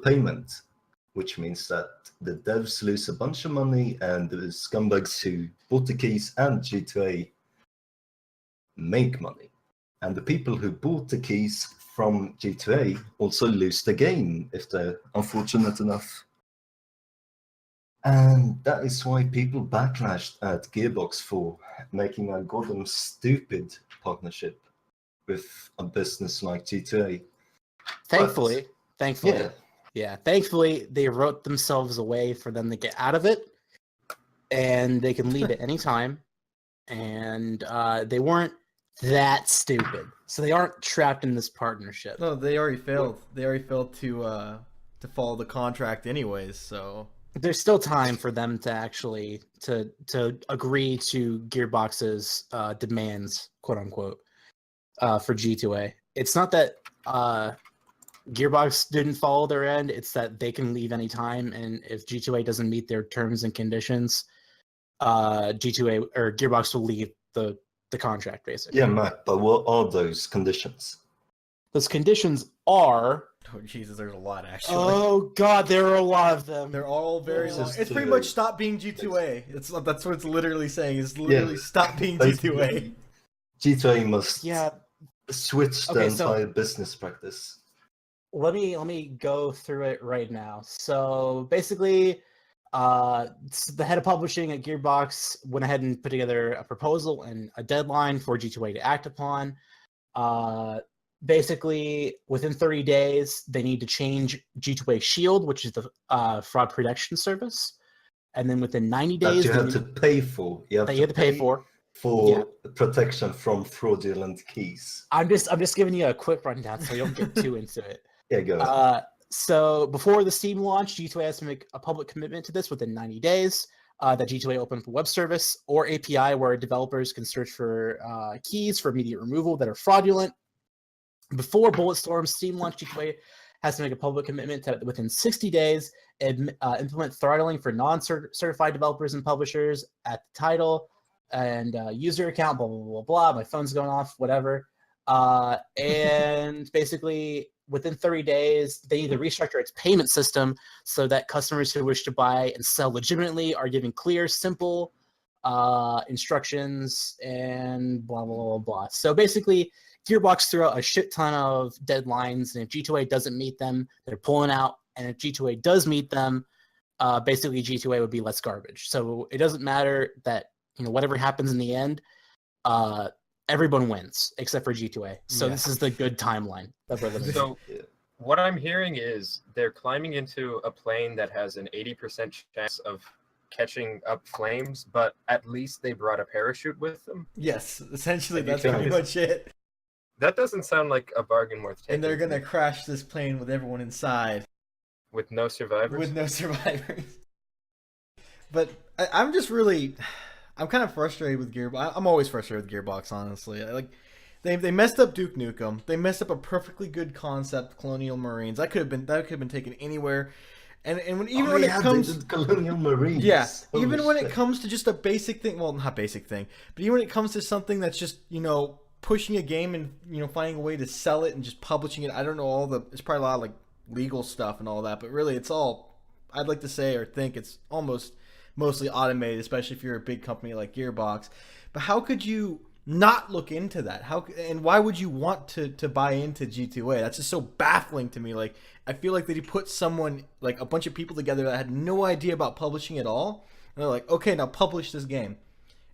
payment, which means that the devs lose a bunch of money and the scumbags who bought the keys and G2A make money. And the people who bought the keys from G2A also lose the game if they're unfortunate enough. And that is why people backlashed at Gearbox for making a goddamn stupid partnership with a business like G2A. Thankfully, Yeah, thankfully they wrote themselves a way for them to get out of it, and they can leave at any time. And they weren't that stupid, so they aren't trapped in this partnership. No, they already failed. They already failed to follow the contract anyways. So There's still time for them to actually to agree to Gearbox's demands, quote unquote, for G2A. It's not that Gearbox didn't follow their end; it's that they can leave anytime, and if G2A doesn't meet their terms and conditions, G2A or Gearbox will leave the contract, basically. yeah, Matt, but what are those conditions? Those conditions are. oh Jesus, there's a lot actually. Oh God, there are a lot of them. They're all very It's long. just, It's pretty uh, much stop being G2A. That's what it's literally saying. It's literally stop being G2A. G2A must Yeah, switch the Okay, so- entire business practice. let me go through it right now. So basically, the head of publishing at Gearbox went ahead and put together a proposal and a deadline for G2A to act upon. basically, within 30 days, they need to change G2A Shield, which is the fraud protection service. And then within 90 days, that you have to pay for. You have to pay for protection from fraudulent keys. I'm just giving you a quick rundown so you don't get too into it. Yeah, go ahead. So before the Steam launch, G2A has to make a public commitment to this within 90 days. That G2A open up a web service or API where developers can search for keys for immediate removal that are fraudulent. Before Bulletstorm's Steam launch, G2A has to make a public commitment to within 60 days implement throttling for non-certified developers and publishers at the title and user account, blah, blah, blah, blah. My phone's going off, whatever. And basically, within 30 days, they need to restructure its payment system so that customers who wish to buy and sell legitimately are given clear, simple instructions and blah, blah, blah, blah. So basically, Gearbox threw out a shit ton of deadlines, and if G2A doesn't meet them, they're pulling out. And if G2A does meet them, basically G2A would be less garbage. So it doesn't matter that, whatever happens in the end, everyone wins except for G2A. So This is the good timeline that we're living. So what I'm hearing is they're climbing into a plane that has an 80% chance of catching up flames, but at least they brought a parachute with them. Yes, essentially that's pretty much it. That doesn't sound like a bargain worth taking. And they're gonna crash this plane with everyone inside. With no survivors? With no survivors. But I'm just really... I'm kind of frustrated with Gearbox. I'm always frustrated with Gearbox, honestly. They messed up Duke Nukem. They messed up a perfectly good concept, Colonial Marines. That could have been taken anywhere. And when it comes to Colonial Marines. Yeah, even when it comes to just a basic thing, well, not basic thing, but even when it comes to something that's just, pushing a game and, finding a way to sell it and just publishing it. I don't know it's probably a lot of like legal stuff and all that, but really it's all, I'd like to say or think it's mostly automated, especially if you're a big company like Gearbox. But how could you not look into that? And why would you want to buy into G2A? That's just so baffling to me. Like, I feel like they put someone, like a bunch of people together that had no idea about publishing at all. And they're like, okay, now publish this game.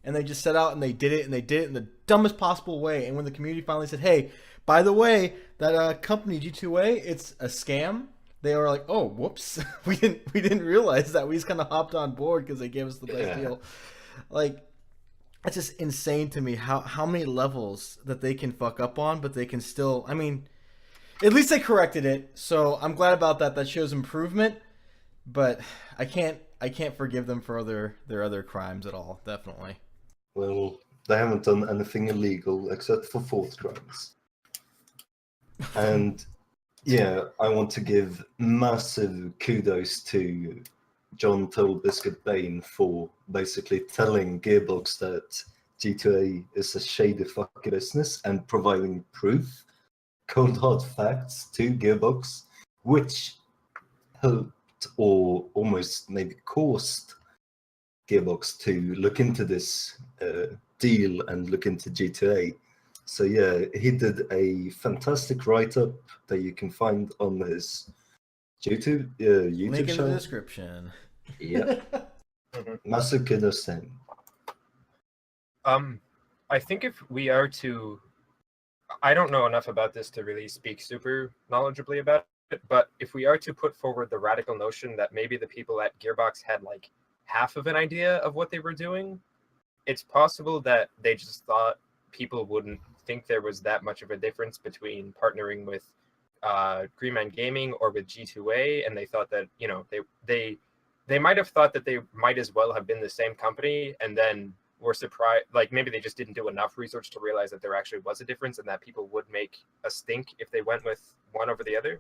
And they just set out and they did it in the dumbest possible way. And when the community finally said, hey, by the way, that company G2A, it's a scam. They were like, oh, whoops, we didn't realize that. We just kind of hopped on board because they gave us the best deal. Like, it's just insane to me how many levels that they can fuck up on, but they can still, I mean, at least they corrected it. So I'm glad about that. That shows improvement, but I can't forgive them for their other crimes at all. Definitely. Well, they haven't done anything illegal except for fourth crimes. And yeah, I want to give massive kudos to John Biscuit Bain for basically telling Gearbox that G2A is a shady fucking business and providing proof, cold hard facts to Gearbox, which helped or almost maybe caused Gearbox to look into this deal and look into G2A. So yeah, he did a fantastic write-up that you can find on his YouTube Link in channel. the description. Yeah. Massive kudos to him. I think if we are to... I don't know enough about this to really speak super knowledgeably about it, but if we are to put forward the radical notion that maybe the people at Gearbox had like half of an idea of what they were doing, it's possible that they just thought people wouldn't think there was that much of a difference between partnering with Green Man Gaming or with G2A, and they thought that, they might have thought that they might as well have been the same company, and then were surprised, like maybe they just didn't do enough research to realize that there actually was a difference and that people would make a stink if they went with one over the other.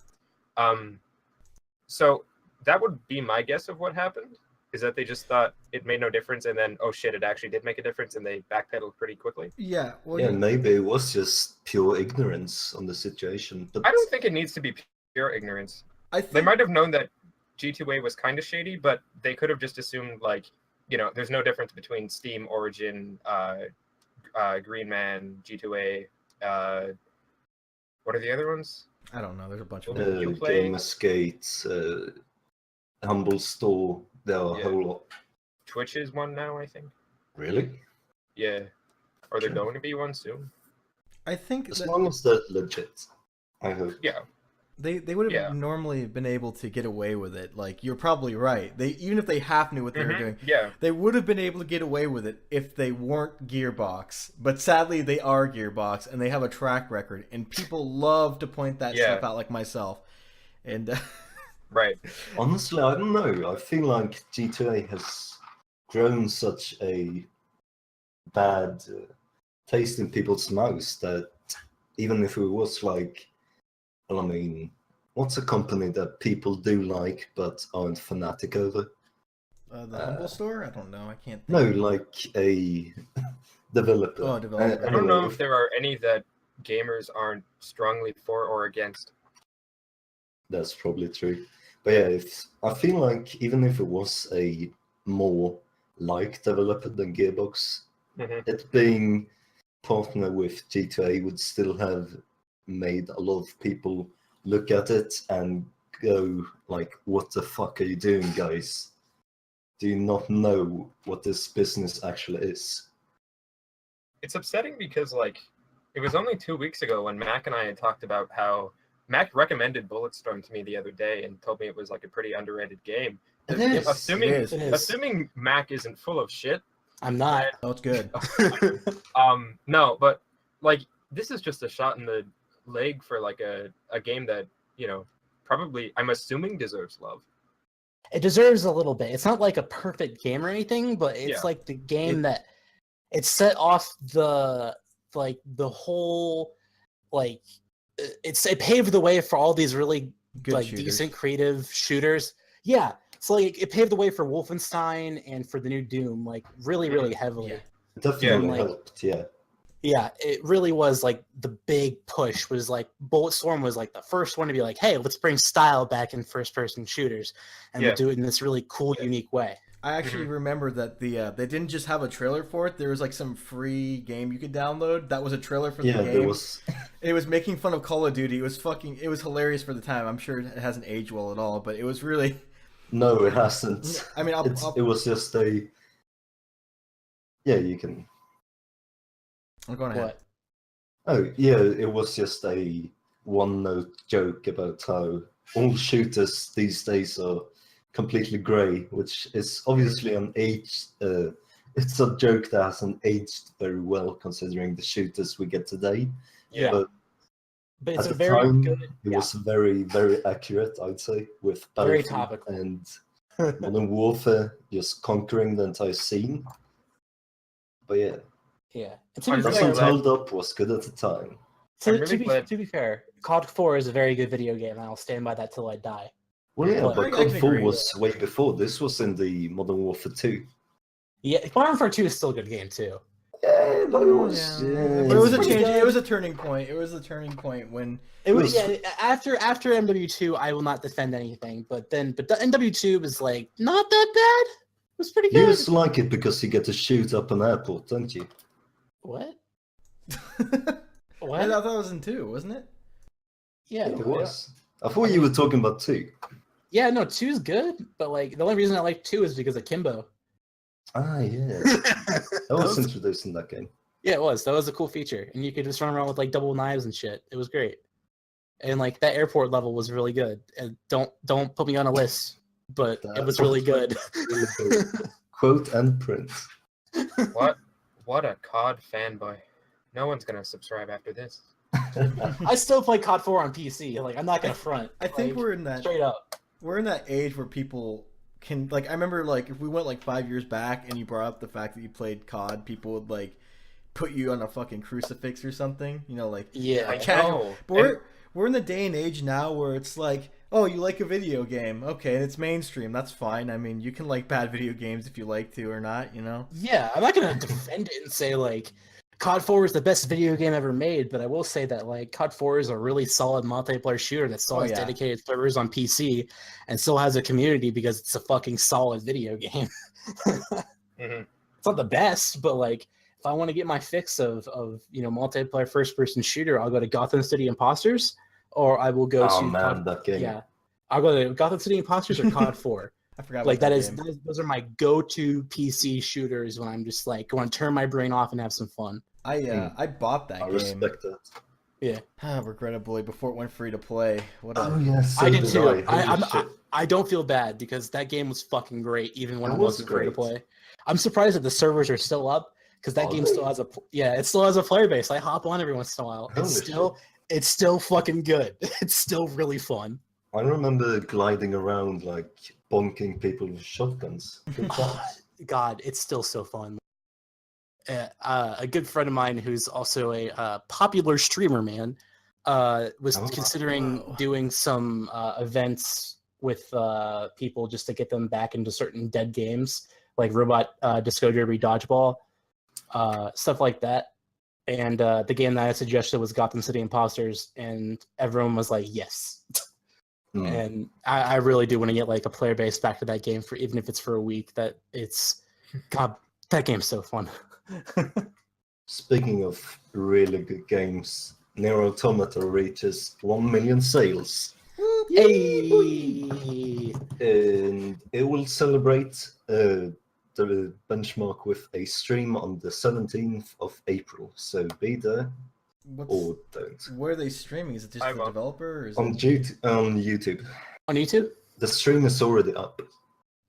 So that would be my guess of what happened, is that they just thought it made no difference, and then, oh shit, it actually did make a difference, and they backpedaled pretty quickly. Yeah. Well, Yeah, maybe it was just pure ignorance on the situation. But I don't think it needs to be pure ignorance. They might have known that G2A was kind of shady, but they could have just assumed, like, there's no difference between Steam, Origin, Green Man, G2A. What are the other ones? I don't know. There's a bunch of them. Gamersgate, Humble Store. There are a whole lot. Twitch is one now, I think. Really? Yeah. Or they're going to be one soon. I think as long as they're legit. I hope. Yeah. They would have Yeah. normally been able to get away with it. Like, you're probably right. They even if they half knew what they were doing, Yeah. they would have been able to get away with it if they weren't Gearbox. But sadly, they are Gearbox, and they have a track record, and people love to point that stuff out, like myself. And Right. Honestly, I don't know. I feel like GTA has grown such a bad taste in people's mouths that even if it was like, well, I mean, what's a company that people do like but aren't fanatic over? the Humble Store? I don't know. I can't think. No, like a developer. Oh, a developer. I don't know Anyway, if there are any that gamers aren't strongly for or against. that's probably true. But yeah, I feel like even if it was a more liked developer than Gearbox, it being partner with GTA would still have made a lot of people look at it and go like, what the fuck are you doing, guys? Do you not know what this business actually is? It's upsetting because, like, it was only 2 weeks ago when Mac and I had talked about how Mac recommended Bulletstorm to me the other day and told me it was like a pretty underrated game. It is. Assuming It is. assuming Mac isn't full of shit. I'm not. Oh, it's good. No, but like this is just a shot in the leg for like a game that, you know, probably I'm assuming deserves love. It deserves a little bit. It's not like a perfect game or anything, but it's Yeah. like the game that it set off the whole like it paved the way for all these really Good like shooters. decent creative shooters. Yeah. So like it paved the way for Wolfenstein and for the new Doom, like really heavily. Yeah. It definitely like- helped, yeah. Yeah, it really was like the big push was like Bulletstorm was like the first one to be like, hey, let's bring style back in first person shooters and we'll do it in this really cool, unique way. I actually remember that they didn't just have a trailer for it. There was like some free game you could download that was a trailer for the Yeah, game. there was. It was making fun of Call of Duty. It was hilarious for the time. I'm sure it hasn't aged well at all, but it was really. No, it hasn't. I mean, It was just a. Yeah, you can. I'm going ahead. What? Oh, yeah, it was just a one-note joke about how all shooters these days are completely grey, which is obviously an aged. It's a joke that hasn't aged very well considering the shooters we get today. Yeah. But it's At a the very time, good. it was very accurate, I'd say, with Very Battlefield topical. and Modern Warfare just conquering the entire scene. But yeah, Yeah. And to I'm be really fair, Doesn't glad- Hold Up was good at the time. to, I'm really glad- to be fair, COD 4 is a very good video game, and I'll stand by that till I die. Well, yeah, But- but I COD can 4 agree. was way before. This was in the Modern Warfare 2. Yeah, Modern Warfare 2 is still a good game too. Yeah, but it was. Yeah. But it was a pretty change. good. It was a turning point. It was a turning point when. It was, was- yeah. After MW2, I will not defend anything. But the MW2 was like not that bad. It was pretty You good. just like it because you get to shoot up an airport, don't you? What? I What? thought it was in 2, wasn't it? Yeah, It was. I thought you were talking about 2. Yeah, no, 2 is good, but like the only reason I like 2 is because of Kimbo. Ah, yeah. That was introduced in that game. Yeah, it was. That was a cool feature, and you could just run around with like double knives and shit. It was great, and like that airport level was really good. And don't put me on a list, but it was really good. Quote and print. What a COD fanboy. No one's gonna subscribe after this. I still play COD 4 on PC. Like I'm not gonna front. I think Like, we're in that. straight up. We're in that age where people can like. I remember like if we went like 5 years back and you brought up the fact that you played COD, people would like put you on a fucking crucifix or something. You know, like Yeah. I casual. know. But we're in the day and age now where it's like, oh, you like a video game, okay, and it's mainstream. That's fine. I mean, you can like bad video games if you like to or not. You know. Yeah, I'm not gonna defend it and say like COD 4 is the best video game ever made, but I will say that like COD 4 is a really solid multiplayer shooter that still has dedicated servers on PC and still has a community because it's a fucking solid video game. Mhm. It's not the best, but like if I want to get my fix of multiplayer first person shooter, I'll go to Gotham City Imposters, or I will go Oh to man, COD, that game. yeah, I'll go to Gotham City Imposters or COD 4. I forgot. Like about that is game. those are my go-to PC shooters when I'm just like going to turn my brain off and have some fun. I bought that I game. respect that. Yeah, Regrettably, before it went free to play. What a... Oh yeah, so I did too. Holy shit. I don't feel bad because that game was fucking great, even when It it was wasn't free to great. play. I'm surprised that the servers are still up because that Are game they? still has it still has a player base. I hop on every once in a while. Holy It's still fucking good. It's still really fun. I remember gliding around like bonking people with shotguns. Good times. God, it's still so fun. A good friend of mine who's also a popular streamer, man, was Oh, considering wow. doing some events with people just to get them back into certain dead games, like Robot Disco Derby Dodgeball, stuff like that. And the game that I suggested was Gotham City Imposters, and everyone was like, yes. Hmm. And I really do want to get like a player base back to that game, for even if it's for a week. God, that game's so fun. Speaking of really good games, Nier Automata reaches 1 million sales, Hey! and it will celebrate the benchmark with a stream on the 17th of April. So be there or don't. Where are they streaming? Is it just I the will. developer? Or is On it... YouTube. On YouTube? The stream is already up.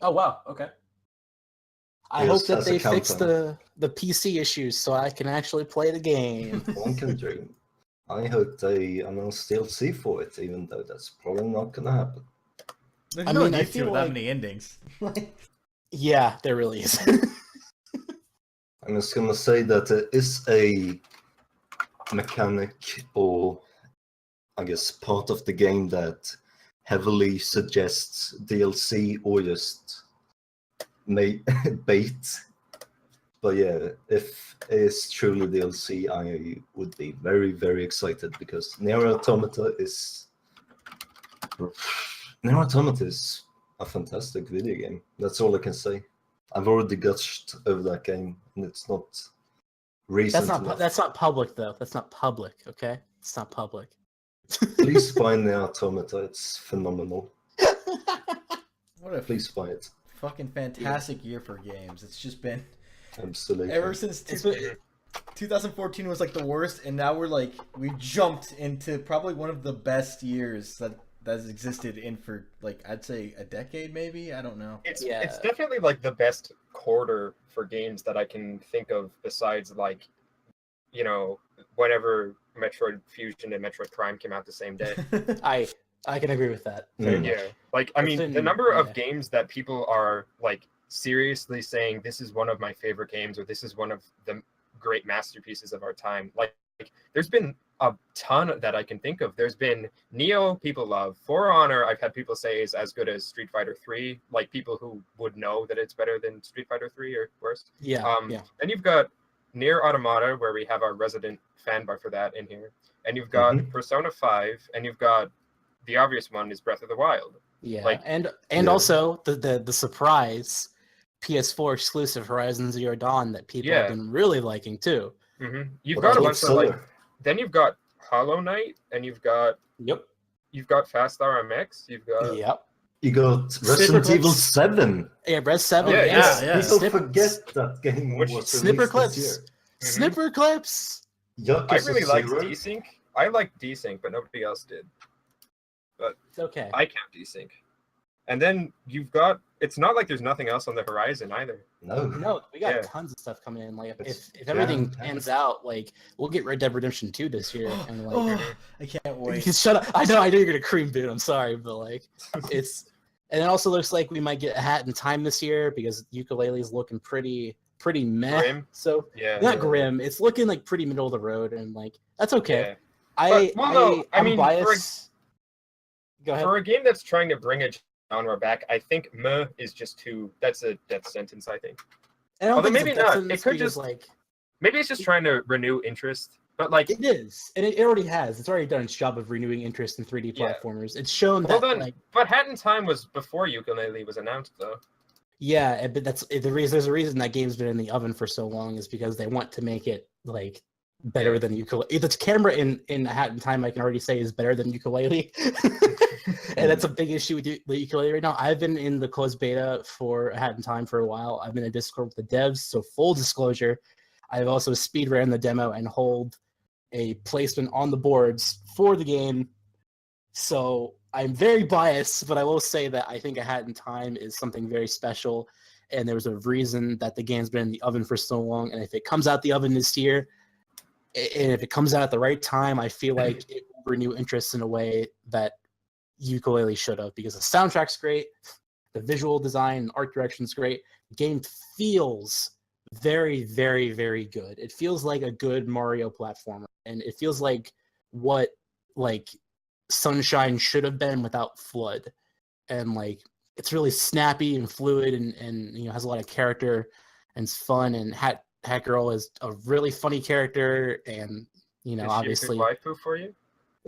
Oh wow, okay. I Yes, hope that as a they fix countdown. the PC issues so I can actually play the game. One can dream. I hope they announce DLC for it, even though that's probably not gonna happen. There's I no mean, I need to feel with that like- many endings. Yeah, there really is. I'm just gonna say that it is a mechanic, or I guess part of the game, that heavily suggests DLC or just bait. But yeah, if it is truly DLC, I would be very, very excited, because Nier Automata is a fantastic video game. That's all I can say. I've already gushed over that game, and it's not recent enough. That's not public though. That's not public, okay? It's not public. Please buy Nier Automata. It's phenomenal. What a Please buy it. fucking fantastic year for games. It's just been Absolutely. ever since 2014 was like the worst, and now we jumped into probably one of the best years that's existed in for like I'd say a decade, maybe. I don't know. It's Yeah. it's definitely like the best quarter for games that I can think of, besides like, whenever Metroid Fusion and Metroid Prime came out the same day. I can agree with that. Very much. Yeah, like I mean, It's the been- number of yeah. games that people are like seriously saying this is one of my favorite games, or this is one of the great masterpieces of our time. Like there's been a ton that I can think of. There's been Neo, people love. For Honor, I've had people say is as good as Street Fighter 3, like people who would know that it's better than Street Fighter 3 or worse. Yeah, yeah. Then you've got Nier Automata, where we have our resident fanboy for that in here. And you've got Persona 5, and you've got the obvious one is Breath of the Wild. Yeah, Like- and Yeah. also the surprise PS4 exclusive Horizon Zero Dawn that people have Yeah. been really liking too. You've What got a about bunch of Solar? like. Then you've got Hollow Knight, and you've got Fast RMX. You've got Yep. You got Resident Evil 7. Yeah, Res 7. Yeah, yes. yeah. People Snipper- forget that game Which- was Snipper released clips. this year. Snipper clips. Yakuza I really liked Zero. Desync. I liked Desync, but nobody else did. It's okay. I kept Desync. And then you've got. It's not like there's nothing else on the horizon either. No, we got Yeah. tons of stuff coming in. Like It's if everything jam-packed. pans out, like we'll get Red Dead Redemption 2 this year. And like Oh, I can't wait. shut up. I know you're gonna cream boot. I'm sorry, but like it's and it also looks like we might get a Hat in Time this year because Ukulele's looking pretty meh. Grim? So Yeah. not grim. It's looking like pretty middle of the road, and like that's okay. Yeah. I'm mean, biased. Go ahead. For a game that's trying to bring a genre back, I think meh is just too. That's a death sentence, I think. And I don't although think it's a maybe death not. sentence It could because, just- like Maybe it's just trying to renew interest. But like, it is, and it already has. It's already done its job of renewing interest in 3D Yeah. platformers. It's shown well that, then, like, but Hat in Time was before Ukulele was announced, though. yeah, but that's the reason. There's a reason that game's been in the oven for so long is because they want to make it like better than Ukulele. The camera in Hat in Time, I can already say, is better than Ukulele, and that's a big issue with the Ukulele right now. I've been in the closed beta for Hat in Time for a while. I've been in Discord with the devs, so full disclosure, I've also speed ran the demo and holed a placement on the boards for the game. So I'm very biased, but I will say that I think A Hat in Time is something very special, and there was a reason that the game's been in the oven for so long. And if it comes out the oven this year, and if it comes out at the right time, I feel like it will renew interest in a way that Yooka-Laylee should have, because the soundtrack's great, the visual design and art direction's great. The game feels very, very, very good. It feels like a good Mario platformer, and it feels like what like Sunshine should have been without FLUDD. And like it's really snappy and fluid, and you know, has a lot of character and it's fun. And Hat Girl is a really funny character, and you know, obviously, is she a good waifu for you?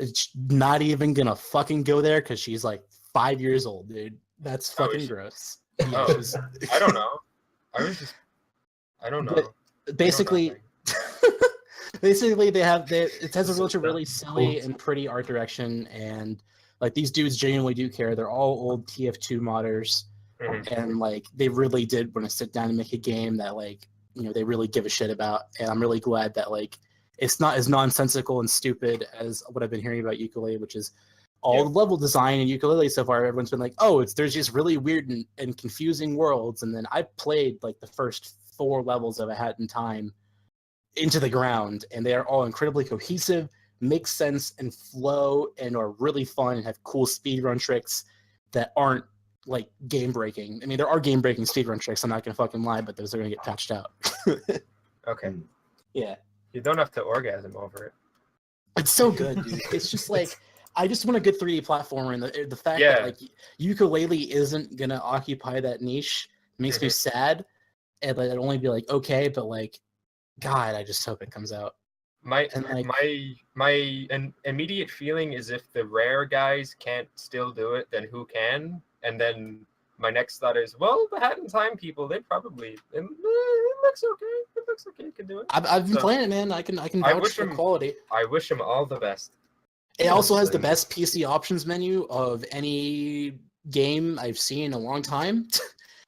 it's not even gonna fucking go there because she's like 5 years old, dude. That's fucking gross. Yeah, Oh, I don't know. I don't know. But basically, basically it has a really silly and pretty art direction, and like these dudes genuinely do care. They're all old TF2 modders, and like they really did want to sit down and make a game that like, you know, they really give a shit about. And I'm really glad that like it's not as nonsensical and stupid as what I've been hearing about Yooka-Laylee, which is all the level design in Yooka-Laylee so far. Everyone's been like, oh, there's just really weird and confusing worlds. And then I played like the first 4 levels of A Hat in Time into the ground, and they are all incredibly cohesive, make sense and flow, and are really fun and have cool speedrun tricks that aren't like game breaking. I mean, there are game breaking speedrun tricks, I'm not gonna fucking lie, but those are gonna get patched out. Okay. Yeah. You don't have to orgasm over it. It's so good, dude. It's just like, I just want a good 3D platformer, and the fact that like Yooka-Laylee isn't gonna occupy that niche makes me sad. And like, I'd only be like, okay, but like, God, I just hope it comes out. My immediate feeling is if the rare guys can't still do it, then who can? And then my next thought is, well, the Hat in Time people, they probably it looks okay. It looks okay. You can do it. I've been playing it, man. I can vouch for quality. I wish them all the best. It also has the best PC options menu of any game I've seen in a long time.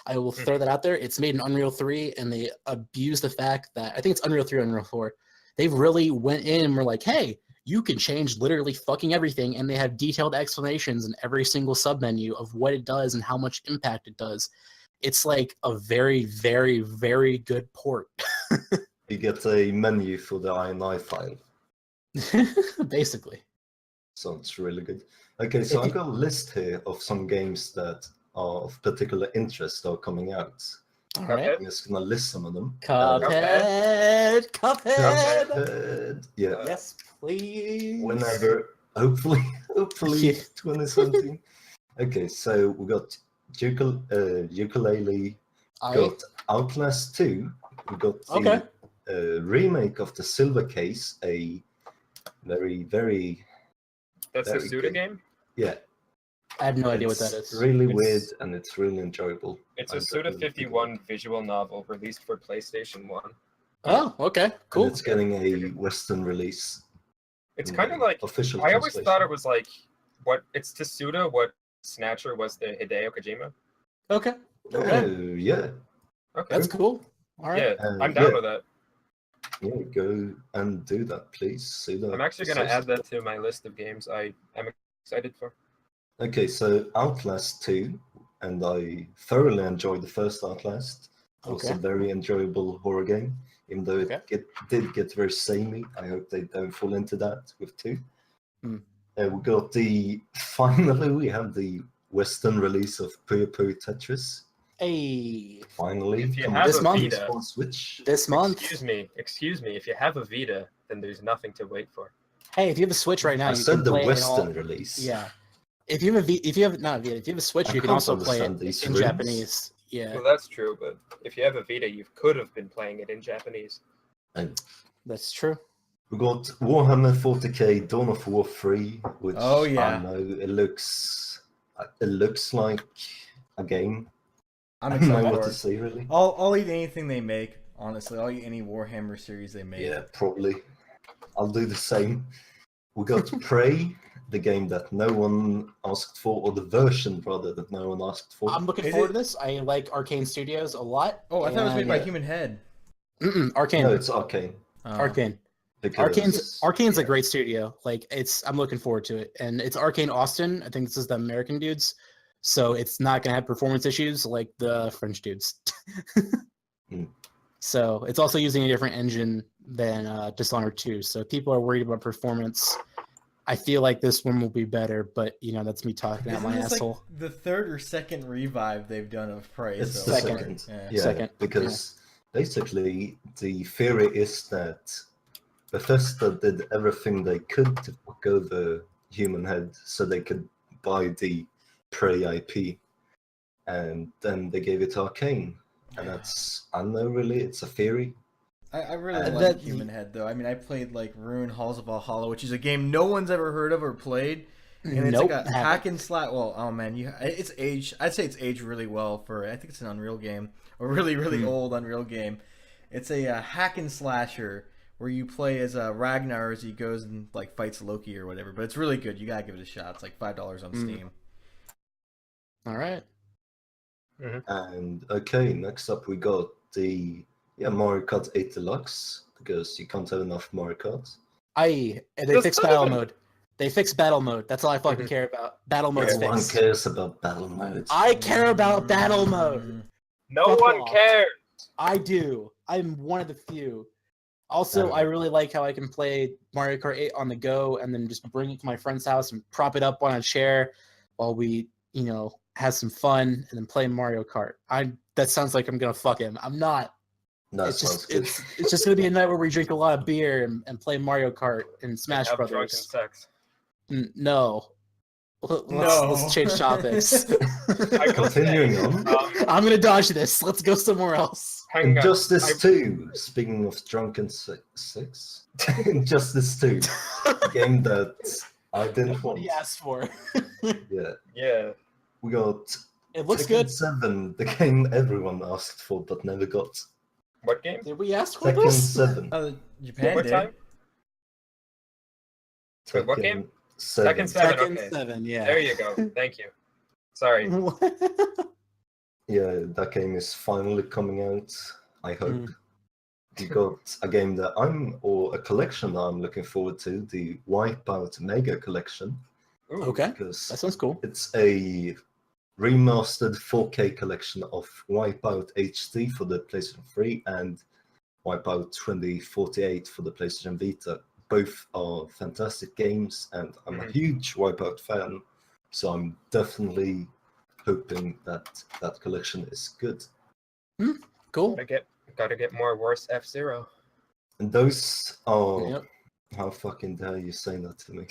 I will throw that out there. It's made in Unreal 3, and they abuse the fact that, I think it's Unreal 3 or Unreal 4. They really went in and were like, hey, you can change literally fucking everything, and they have detailed explanations in every single submenu of what it does and how much impact it does. It's like a very, very, very good port. You get a menu for the INI file. Basically. Sounds really good. Okay, so I've got a list here of some games that are of particular interest are coming out. All right. I'm just gonna list some of them. Cuphead. Yeah. Yes, please. Whenever, hopefully 2017. Okay, so we got Yooka-Laylee. Got Outlast 2. We got the remake of the Silver Case, a very, very. That's the Suda game? Yeah. I have no idea what that is. It's really weird, and it's really enjoyable. It's a Suda 51 visual novel released for PlayStation 1. Oh, okay, cool. And it's getting a Western release. It's kind of like official. I always thought it was like it's to Suda what Snatcher was to Hideo Kojima. Okay. Oh, yeah. Okay. That's cool. All right. Yeah, I'm down with that. Yeah, go and do that, please. Suda. I'm actually going to add that to my list of games I'm excited for. Okay, so Outlast 2, and I thoroughly enjoyed the first Outlast. It's a very enjoyable horror game, even though it did get very samey. I hope they don't fall into that with 2. We got finally we have the Western release of Puyo Puyo Tetris. Hey. Finally. If you have a Vita, on Switch. This month. Excuse me. If you have a Vita, then there's nothing to wait for. Hey, if you have a Switch right now, I you said can the play Western release. Yeah. If you have a Switch, you can also play it in Japanese. Yeah. Well, that's true, but if you have a Vita, you could have been playing it in Japanese. And that's true. We got Warhammer 40k Dawn of War 3, which I know it looks like a game. I'm I don't excited know what for to say, really. I'll eat anything they make. Honestly, I'll eat any Warhammer series they make. Yeah, probably. I'll do the same. We got Prey, the game that no one asked for, or the version rather that no one asked for. I'm looking forward to this. I like Arcane Studios a lot. Oh, I thought it was made by Human Head. Arcane. No, it's Arcane. Arcane. because Arcane's a great studio. Like I'm looking forward to it, and it's Arcane Austin. I think this is the American dudes, so it's not gonna have performance issues like the French dudes. So it's also using a different engine than Dishonored 2. So if people are worried about performance, I feel like this one will be better. But that's me talking out my asshole. Like the third or second revive they've done of Prey. It's so the far. second. Yeah, because basically the theory is that Bethesda did everything they could to fuck over Human Head so they could buy the Prey IP, and then they gave it to Arcane. And that's, I don't know, really, it's a theory. I really like Human Head, though. I mean, I played, like, Rune Halls of Valhalla, which is a game no one's ever heard of or played. And it's like a hack and slash. Well, oh, man, it's aged. I'd say it's aged really well for, I think it's an Unreal game. A really, really old Unreal game. It's a hack and slasher where you play as Ragnar as he goes and, like, fights Loki or whatever. But it's really good. You gotta give it a shot. It's like $5 on Steam. All right. And okay, next up we got the Mario Kart 8 Deluxe, because you can't have enough Mario Kart. They fixed battle mode. They fixed battle mode. That's all I fucking care about. Battle mode's No one fixed. cares about battle mode. I care about battle mode. No one cares. I do. I'm one of the few. Also, I really like how I can play Mario Kart 8 on the go and then just bring it to my friend's house and prop it up on a chair while we, have some fun and then play Mario Kart. That sounds like I'm gonna fuck him. I'm not. It's just gonna be a night where we drink a lot of beer and play Mario Kart and Smash Have Brothers. drunken sex. No. Let's change topics. Continuing on. I'm gonna dodge this. Let's go somewhere else. Injustice 2. Speaking of drunken sex. Injustice 2. A game that I didn't want. What he asked for. Yeah. We got. It looks Tekken good. 7, the game everyone asked for but never got. What game? Did we ask for Tekken this? 7. Japan What did. time? Wait, what game? Tekken 7. Tekken Okay. 7, yeah. There you go. Thank you. Sorry. Yeah, that game is finally coming out, I hope. You got a game that a collection that I'm looking forward to, the Wipeout Mega Collection. Ooh. Okay, Because that sounds cool. it's a remastered 4K collection of Wipeout HD for the PlayStation 3 and Wipeout 2048 for the PlayStation Vita. Both are fantastic games, and I'm a huge Wipeout fan, so I'm definitely hoping that that collection is good. Cool. Gotta get more worse F-Zero. And those are... Yep. How fucking dare you say that to me?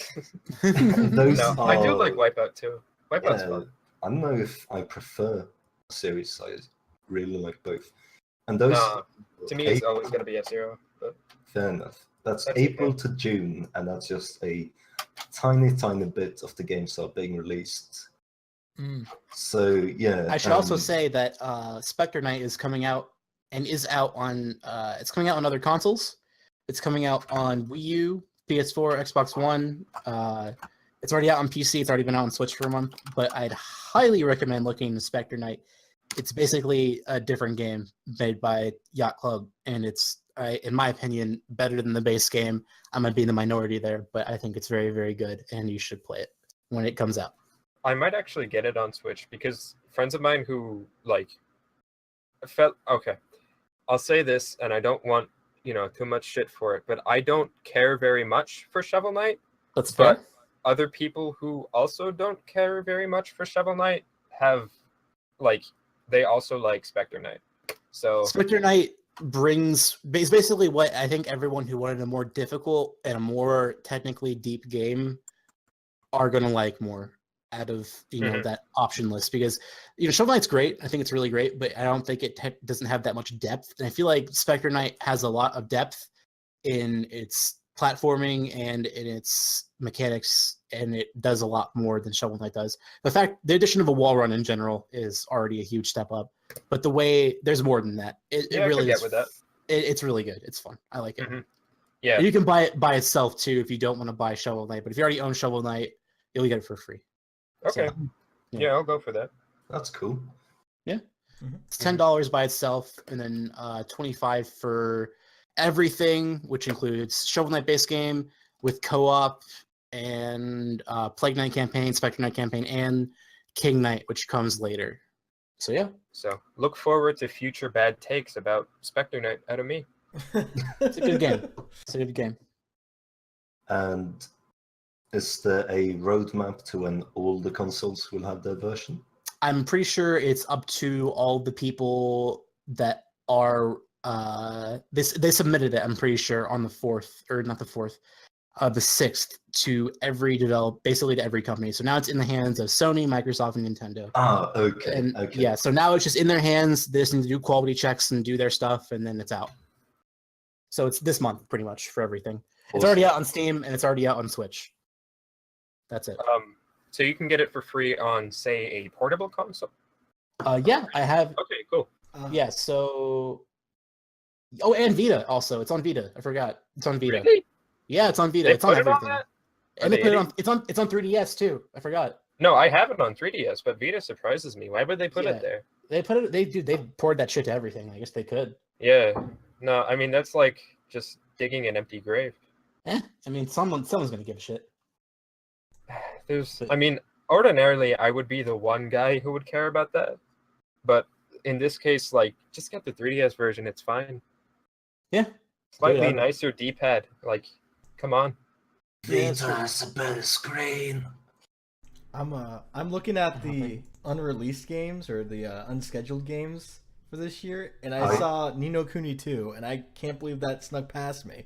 I do like Wipeout too. Wipeout's fun. I don't know if I prefer a series. I really like both. And those... to me, it's always gonna be F-Zero. But... Fair enough. That's April to June, and that's just a tiny, tiny bit of the games that are being released. So, yeah. I should also say that Spectre Knight is coming out and is out on... it's coming out on other consoles. It's coming out on Wii U, PS4, Xbox One. It's already out on PC. It's already been out on Switch for a month. But I'd highly recommend looking into Spectre Knight. It's basically a different game made by Yacht Club, and it's, in my opinion, better than the base game. I'm going to be in the minority there, but I think it's very, very good, and you should play it when it comes out. I might actually get it on Switch because friends of mine who, okay, I'll say this, and I don't want too much shit for it, but I don't care very much for Shovel Knight. That's fair. But other people who also don't care very much for Shovel Knight have, they also like Spectre Knight. So Spectre Knight brings basically what I think everyone who wanted a more difficult and a more technically deep game are going to like more out of that option list, because Shovel Knight's great. I think it's really great, but I don't think it doesn't have that much depth. And I feel like Spectre Knight has a lot of depth in its platforming and in its mechanics, and it does a lot more than Shovel Knight does. The addition of a wall run in general is already a huge step up, but there's more than that. It really is. With that. It's really good. It's fun. I like it. Yeah, and you can buy it by itself too if you don't want to buy Shovel Knight. But if you already own Shovel Knight, you'll get it for free. Okay. So, yeah, I'll go for that. That's cool. Yeah. It's $10 by itself, and then $25 for everything, which includes Shovel Knight base game with co-op and Plague Knight campaign, Spectre Knight campaign, and King Knight, which comes later. So yeah, So look forward to future bad takes about Spectre Knight out of me. it's a good game. It's a good game. And is there a roadmap to when all the consoles will have their version? I'm pretty sure it's up to all the people that are they submitted it. I'm pretty sure on the 4th, or not the 4th, the 6th, to basically to every company. So now it's in the hands of Sony, Microsoft, and Nintendo. Ah, okay. And Okay. yeah, so now it's just in their hands. They just need to do quality checks and do their stuff, and then it's out. So it's this month, pretty much, for everything. It's already out on Steam, and it's already out on Switch. That's it. So you can get it for free on, say, a portable console? Yeah, I have. Okay, cool. Yeah, so. Oh, and Vita also. It's on Vita. I forgot. It's on Vita. Really? Yeah, it's on Vita. They It's on put it on everything. that? And Are they they put it on. It's on 3DS too. I forgot. No, I have it on 3DS, but Vita surprises me. Why would they put Yeah. it there? They put it. They poured that shit to everything. I guess they could. Yeah. No, I mean that's like just digging an empty grave. I mean, someone's gonna give a shit. I mean, ordinarily I would be the one guy who would care about that, but in this case, like, just get the 3DS version. It's fine. Yeah. Slightly Yeah. nicer D-pad. Like, come on. Vita has a better screen. I'm looking at the unreleased games or the unscheduled games for this year, and I saw Ni no Kuni 2, and I can't believe that snuck past me.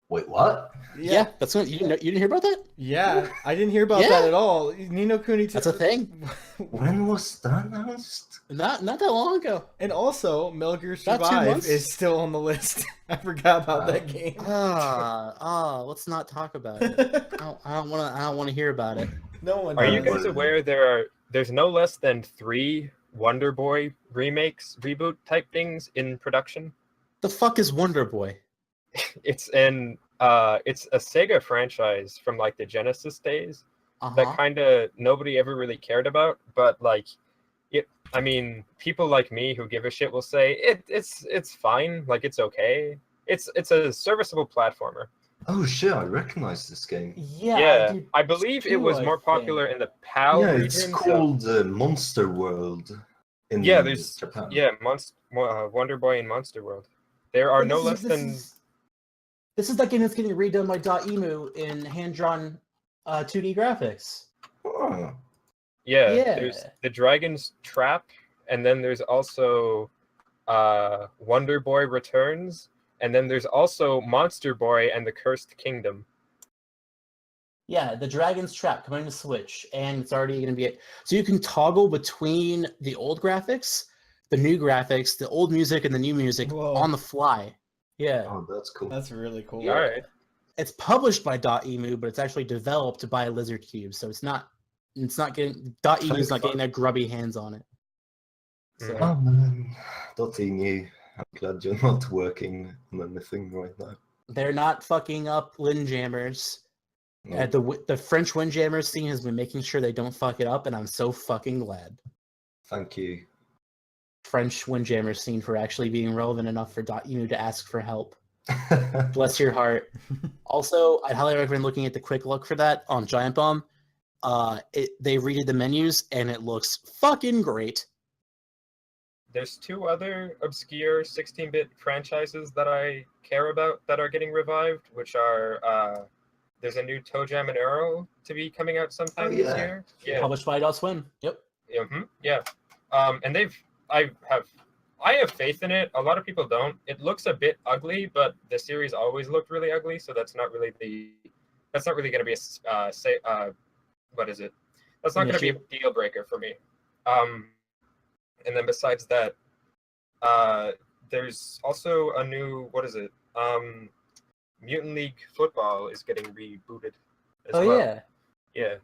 Wait, what? Yeah, that's what you didn't hear about that. Yeah, I didn't hear about Yeah. that at all. Ni no Kuni 2. That's a thing. When was that announced? Not that long ago. And also, Metal Gear About 2 Survive months? is still on the list. I forgot about that game. Let's not talk about it. I don't want to hear about it. No one Are you does. guys aware there's no less than 3 Wonder Boy remakes, reboot type things in production? The fuck is Wonder Boy? It's a Sega franchise from like the Genesis days that kind of nobody ever really cared about, but like I mean, people like me who give a shit will say it's fine, like it's okay. It's a serviceable platformer. Oh shit, I recognize this game. Yeah, I believe it was more popular in the PAL Yeah, regions. it's called Monster World in there's Japan. Wonder Boy and Monster World. There are no less than. This is that game that's getting redone by .emu in hand-drawn 2D graphics. Oh. Yeah, Yeah. there's the Dragon's Trap, and then there's also Wonder Boy Returns, and then there's also Monster Boy and the Cursed Kingdom. Yeah, the Dragon's Trap coming to Switch, and it's already going to be so you can toggle between the old graphics, the new graphics, the old music, and the new music on the fly. Yeah. Oh, that's cool. That's really cool. All right. It's published by .emu, but it's actually developed by Lizard Cube, so it's not getting .emu's not getting their grubby hands on it. So, Oh man, .emu. I'm glad you're not working on anything right now. they're not fucking up Windjammers. No. The French Windjammers scene has been making sure they don't fuck it up, and I'm so fucking glad. Thank you. French Windjammers scene for actually being relevant enough for .emu to ask for help. Bless your heart. Also, I'd highly recommend looking at the quick look for that on Giant Bomb. They redid the menus, and it looks fucking great. There's 2 other obscure 16-bit franchises that I care about that are getting revived, which are there's a new Toe Jam and Earl to be coming out sometime this year. Yeah. Published by Adult Swim. Yep. Yeah. And I have faith in it. A lot of people don't. It looks a bit ugly, but the series always looked really ugly, so that's not really going to be what is it? That's not going to be a deal breaker for me. And then besides that, there's also a new, what is it? Mutant League Football is getting rebooted as well. Yeah. Yeah.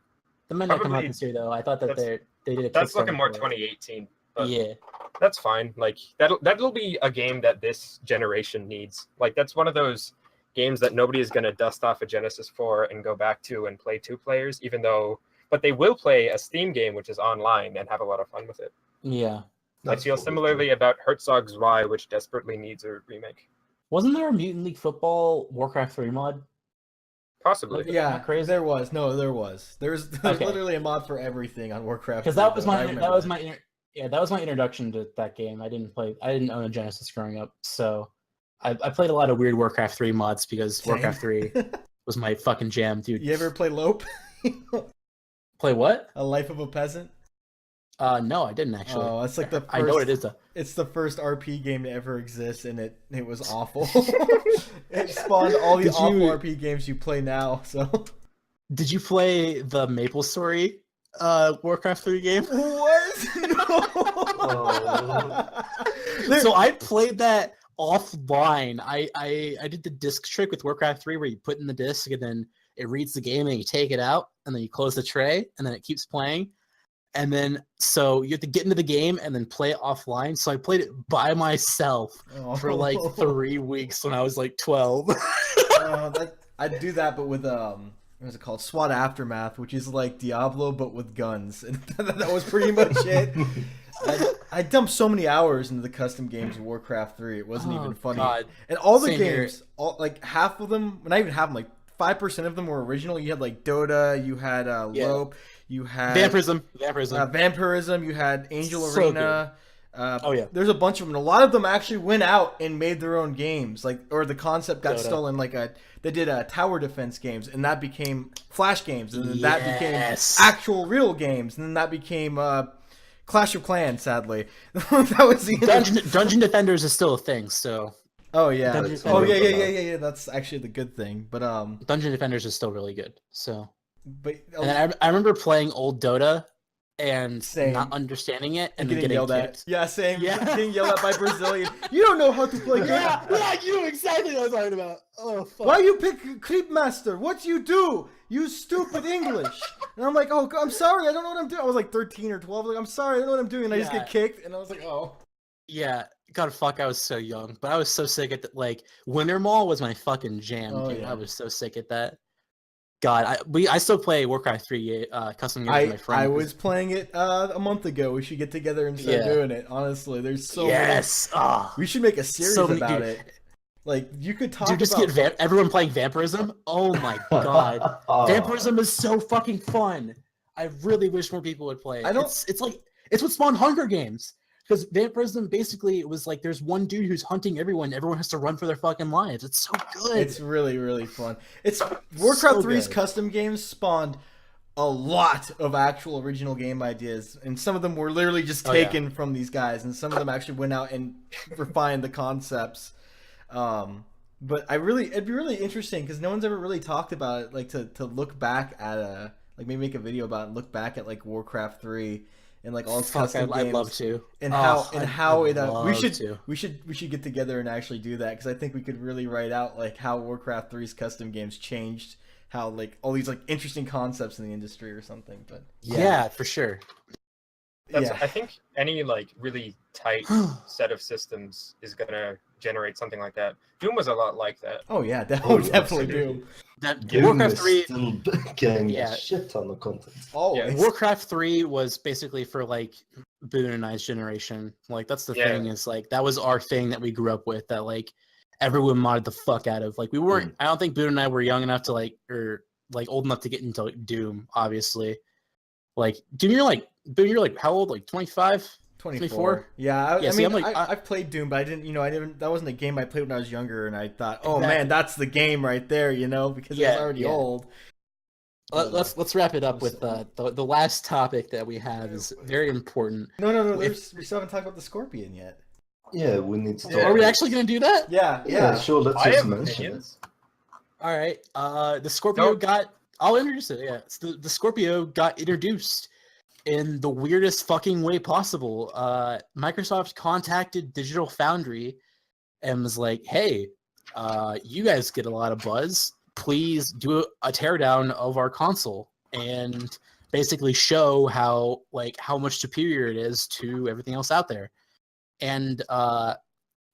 The might not come out this year though. I thought that they did a That's looking Kickstarter more for it. 2018. But Yeah. that's fine. Like that'll be a game that this generation needs. Like that's one of those games that nobody is going to dust off a Genesis for and go back to and play 2 players, but they will play a Steam game which is online and have a lot of fun with it. Yeah. I feel similarly about Herzog Zwei, which desperately needs a remake. Wasn't there a Mutant League Football Warcraft 3 mod? Possibly. Am I Yeah, crazy? there was. No, there was. There's Okay. literally a mod for everything on Warcraft. Because 3, that was though. I my remember that was that was my introduction to that game. I didn't own a Genesis growing up, so I played a lot of weird Warcraft 3 mods because Same. Warcraft 3 was my fucking jam, dude. You ever play Lope? Play what? A Life of a Peasant? No, I didn't actually. Oh, it's like the first, I know what it is though. It's the first RP game to ever exist, and it was awful. It spawned all the awful RP games you play now. So, did you play the Maple Story Warcraft 3 game? What? No. So I played that offline. I did the disc trick with Warcraft 3 where you put in the disc and then it reads the game and you take it out and then you close the tray and then it keeps playing. And then so you have to get into the game and then play it offline. So I played it by myself for like 3 weeks when I was like 12. I'd do that, but with what is it called? SWAT Aftermath, which is like Diablo but with guns, and that was pretty much it. I dumped so many hours into the custom games of Warcraft 3. It wasn't even funny. God. And all the Same games, like half of them, not even half of them, like 5% of them were original. You had like Dota, you had Lope, you had Vampirism, you had Angel So Arena. There's a bunch of them. And a lot of them actually went out and made their own games, like, or the concept got stolen. Like they did tower defense games, and that became Flash games, and then that became actual real games, and then that became Clash of Clans. Sadly, that was the Dungeon Defenders is still a thing. So yeah. Dungeon That's actually the good thing. But Dungeon Defenders is still really good. So, but and then I remember playing old Dota and Same. not understanding it and then getting yelled kicked. at. Yeah, same. Yeah. Getting yelled at by Brazilian. You don't know how to play games. Yeah, you know exactly what I was talking about. Oh, fuck. Why you pick Creep Master? What you do? You stupid English. And I'm like, oh, I'm sorry, I don't know what I'm doing. I was like 13 or 12. Like, I'm sorry, I don't know what I'm doing. And I just get kicked, and I was like, oh. Yeah, God, fuck, I was so young, but I was so sick at like Winter Mall was my fucking jam, dude. Yeah. I was so sick at that. God, I still play Warcraft 3 custom games with my friends. I was playing it a month ago. We should get together and start doing it. Honestly, there's so many. We should make a series about it. Like, you could talk about... get everyone playing Vampirism? Oh my god. Vampirism is so fucking fun. I really wish more people would play it. It's what spawned Hunger Games. Because Vampirism basically was like there's one dude who's hunting everyone. Everyone has to run for their fucking lives. It's so good. It's really, really fun. It's Warcraft 3's custom games spawned a lot of actual original game ideas, and some of them were literally just taken from these guys, and some of them actually went out and refined the concepts. But it'd be really interesting because no one's ever really talked about it. Like to look back at maybe make a video about it and look back at like Warcraft 3. And like all custom games, I'd love to. And how we should get together and actually do that, because I think we could really write out like how Warcraft 3's custom games changed how like all these like interesting concepts in the industry or something. But yeah for sure. I think any like really tight set of systems is gonna generate something like that. Doom was a lot like that. Oh yeah, definitely Doom. Warcraft 3 still getting a shit ton of content. Warcraft 3 was basically for like Boone and I's generation. Like that's the thing, is like that was our thing that we grew up with, that like everyone modded the fuck out of. Like we weren't I don't think Boone and I were young enough to or old enough to get into like, Doom, obviously. Like Doom, you're like how old? Like 25? 24. Yeah, I mean, I've played Doom, but I didn't. That wasn't a game I played when I was younger, and I thought, oh man, that's the game right there, because it was already old. Let's wrap it up with the last topic that we have is very important. No. We still haven't talked about the Scorpion yet. Yeah, we need to talk. Are we actually gonna do that? Yeah, sure. Let's just mention it. All right. The Scorpio I'll introduce it. Yeah, the Scorpio got introduced in the weirdest fucking way possible. Microsoft contacted Digital Foundry and was like, hey, you guys get a lot of buzz. Please do a teardown of our console and basically show how much superior it is to everything else out there. And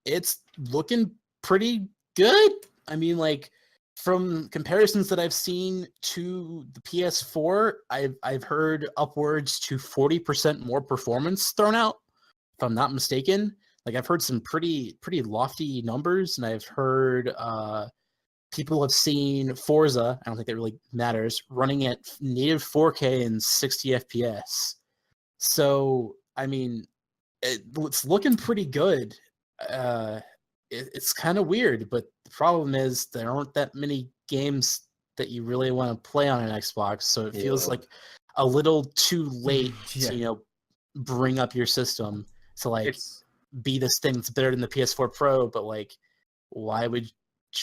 it's looking pretty good. I mean, like, from comparisons that I've seen to the PS4, I've heard upwards to 40% more performance thrown out, if I'm not mistaken. Like I've heard some pretty lofty numbers, and I've heard people have seen Forza. I don't think that really matters, running at native 4K and 60 FPS. So I mean, it's looking pretty good. It's kind of weird, but the problem is there aren't that many games that you really want to play on an Xbox, so it feels like a little too late to bring up your system to like be this thing that's better than the PS4 Pro. But like, why would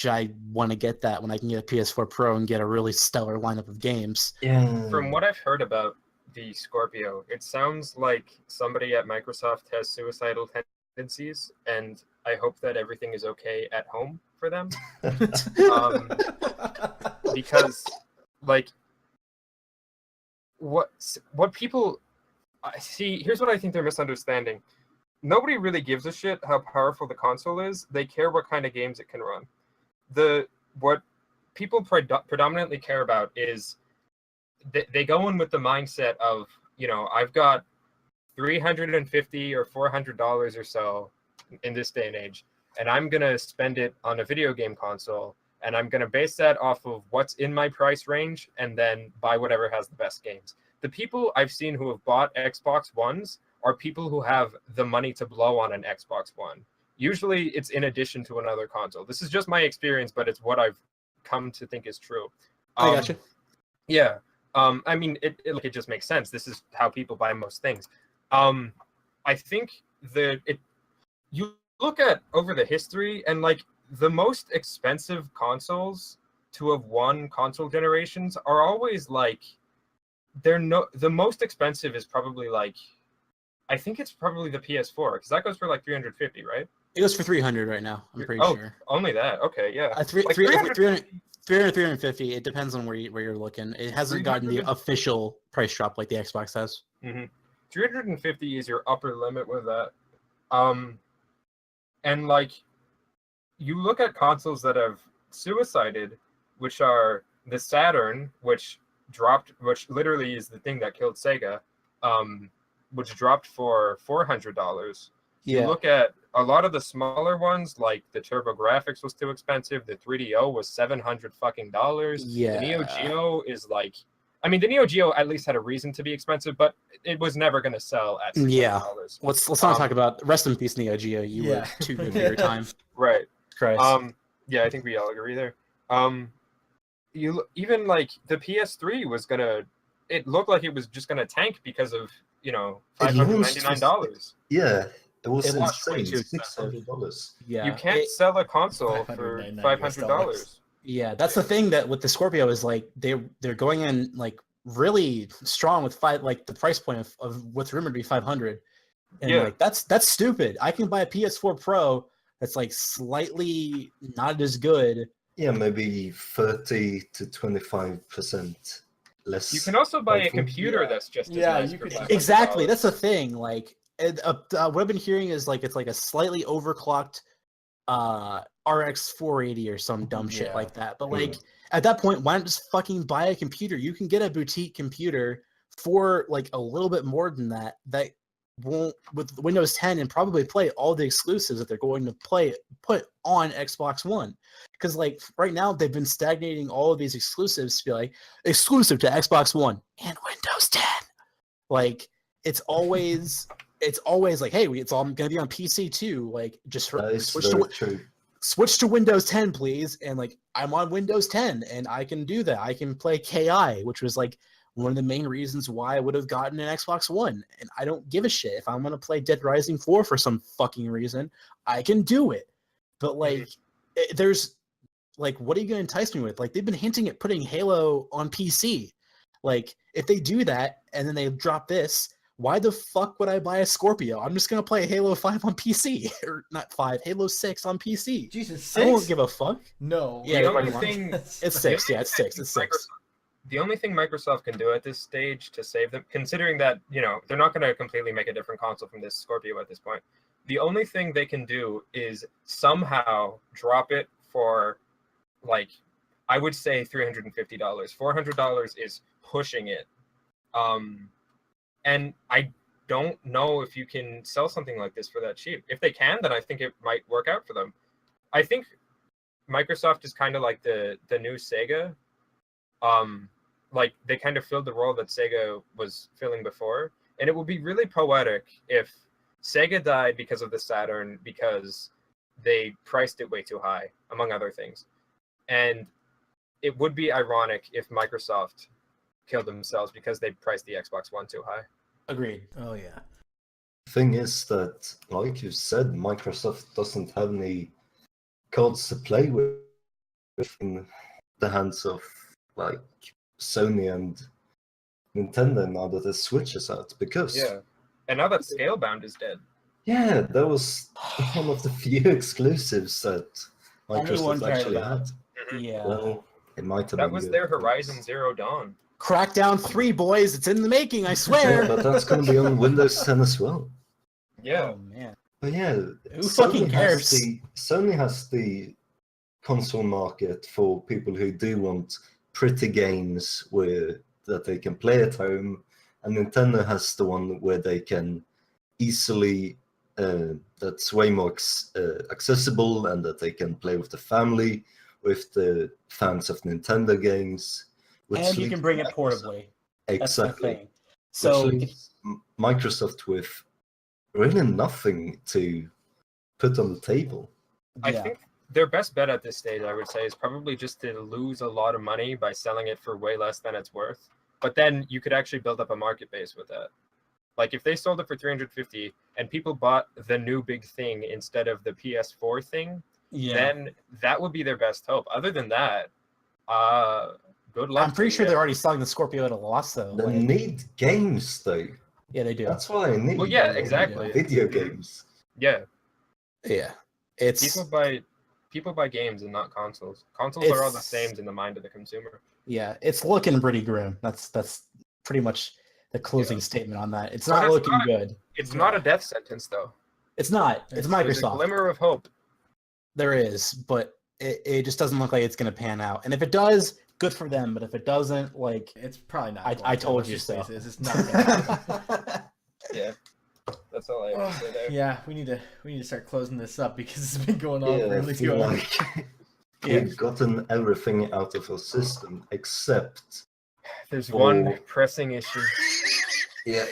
I want to get that when I can get a PS4 Pro and get a really stellar lineup of games? From what I've heard about the Scorpio, it sounds like somebody at Microsoft has suicidal tendencies, and I hope that everything is okay at home for them. Because, like, what people see, here's what I think they're misunderstanding. Nobody really gives a shit how powerful the console is. They care what kind of games it can run. What people predominantly care about is they go in with the mindset of, I've got $350 or $400 or so in this day and age, and I'm going to spend it on a video game console, and I'm going to base that off of what's in my price range and then buy whatever has the best games. The people I've seen who have bought Xbox Ones are people who have the money to blow on an Xbox One. Usually it's in addition to another console. This is just my experience, but it's what I've come to think is true. I gotcha. Yeah. I mean, it just makes sense. This is how people buy most things. I think you look at over the history, and like the most expensive consoles to have won console generations are always like the most expensive is probably like, I think it's probably the PS4, because that goes for like $350, right? It goes for $300 right now. I'm pretty sure. Only that? Okay, yeah. 350. It depends on where you're looking. It hasn't gotten the official price drop like the Xbox has. 350 is your upper limit with that. And like, you look at consoles that have suicided, which are the Saturn, which literally is the thing that killed Sega, which dropped for $400. You look at a lot of the smaller ones, like the TurboGrafx was too expensive. The 3DO was $700 fucking dollars. Yeah. The Neo Geo is like, I mean, the Neo Geo at least had a reason to be expensive, but it was never going to sell at $600. Yeah. Let's not talk about rest in peace, Neo Geo. You were too good for your time. Right. Christ. Yeah, I think we all agree there. Even like the PS3 was gonna. It looked like it was just gonna tank because of $599. Yeah. It was insane. $600. Yeah, you can't sell a console for $500. Yeah, that's the thing that with the Scorpio is like they're going in like really strong with the price point of what's rumored to be $500, and like that's stupid. I can buy a PS4 Pro that's like slightly not as good. Yeah, maybe 30 to 25% less. You can also buy a computer that's just as nice. Exactly. That's the thing. Like. What I've been hearing is like it's like a slightly overclocked RX 480 or some dumb shit like that. But like at that point, why not just fucking buy a computer? You can get a boutique computer for like a little bit more than that won't with Windows 10 and probably play all the exclusives that they're going to put on Xbox One. Because like right now they've been stagnating all of these exclusives to be like exclusive to Xbox One and Windows 10. Like it's always like, hey, it's all going to be on PC too. Like, just switch to Windows 10, please. And like, I'm on Windows 10, and I can do that. I can play KI, which was like one of the main reasons why I would have gotten an Xbox One. And I don't give a shit if I'm going to play Dead Rising 4 for some fucking reason. I can do it. But like, there's like, what are you going to entice me with? Like, they've been hinting at putting Halo on PC. Like, if they do that and then they drop this. Why the fuck would I buy a Scorpio? I'm just gonna play Halo 5 on PC, or not 5, Halo 6 on PC. Jesus, 6? I don't give a fuck. No. Yeah, the only thing it's 6. Yeah, it's 6. It's 6. The only thing Microsoft can do at this stage to save them, considering that they're not going to completely make a different console from this Scorpio at this point. The only thing they can do is somehow drop it for, like, I would say $350. $400 is pushing it. And I don't know if you can sell something like this for that cheap. If they can, then I think it might work out for them. I think Microsoft is kind of like the new Sega. Like they kind of filled the role that Sega was filling before, and it would be really poetic if Sega died because of the Saturn because they priced it way too high, among other things. And it would be ironic if Microsoft killed themselves because they priced the Xbox One too high. Agreed. Oh yeah. Thing is that, like you said, Microsoft doesn't have any cards to play with in the hands of like Sony and Nintendo now that the Switch is out, because and now that Scalebound is dead. Yeah, that was one of the few exclusives that Anyone Microsoft cared actually about. had. Yeah. Well, it might have That been was good, their but- Horizon Zero Dawn. Crackdown 3, boys. It's in the making, I Yeah, swear. but that's going to be on Windows 10 as well. Yeah. Oh, man. But yeah, Who fucking cares? Sony has the console market for people who do want pretty games that they can play at home, and Nintendo has the one where they can easily that's way more accessible, and that they can play with the family, with the fans of Nintendo games. And you can bring it portably. That's the Exactly. thing. So, Which leaves Microsoft with really nothing to put on the table. I yeah. think their best bet at this stage, I would say, is probably just to lose a lot of money by selling it for way less than it's worth. But then you could actually build up a market base with that. Like if they sold it for $350 and people bought the new big thing instead of the PS4 thing, then that would be their best hope. Other than that, good luck. I'm pretty sure they're already selling the Scorpio at a loss, though. They Like, need games, though. yeah, they do. That's what I need. Well, yeah, exactly. Video games. Yeah, Yeah. It's people buy games and not consoles. Consoles are all the same in the mind of the consumer. yeah, it's looking pretty grim. That's pretty much the closing statement on that. It's But not it's looking not. good. It's not a death sentence, though. It's not. It's There's a Microsoft. glimmer of hope. There is, but it just doesn't look like it's going to pan out. And if it does, good for them. But if it doesn't, like, It's probably not. I told you Let's so. just face it, it's not gonna happen. Yeah, that's all I have to say there. Yeah, we need to start closing this up because it's been going on Yeah, for I really feel too long. like we've gotten everything out of our system except There's one pressing issue.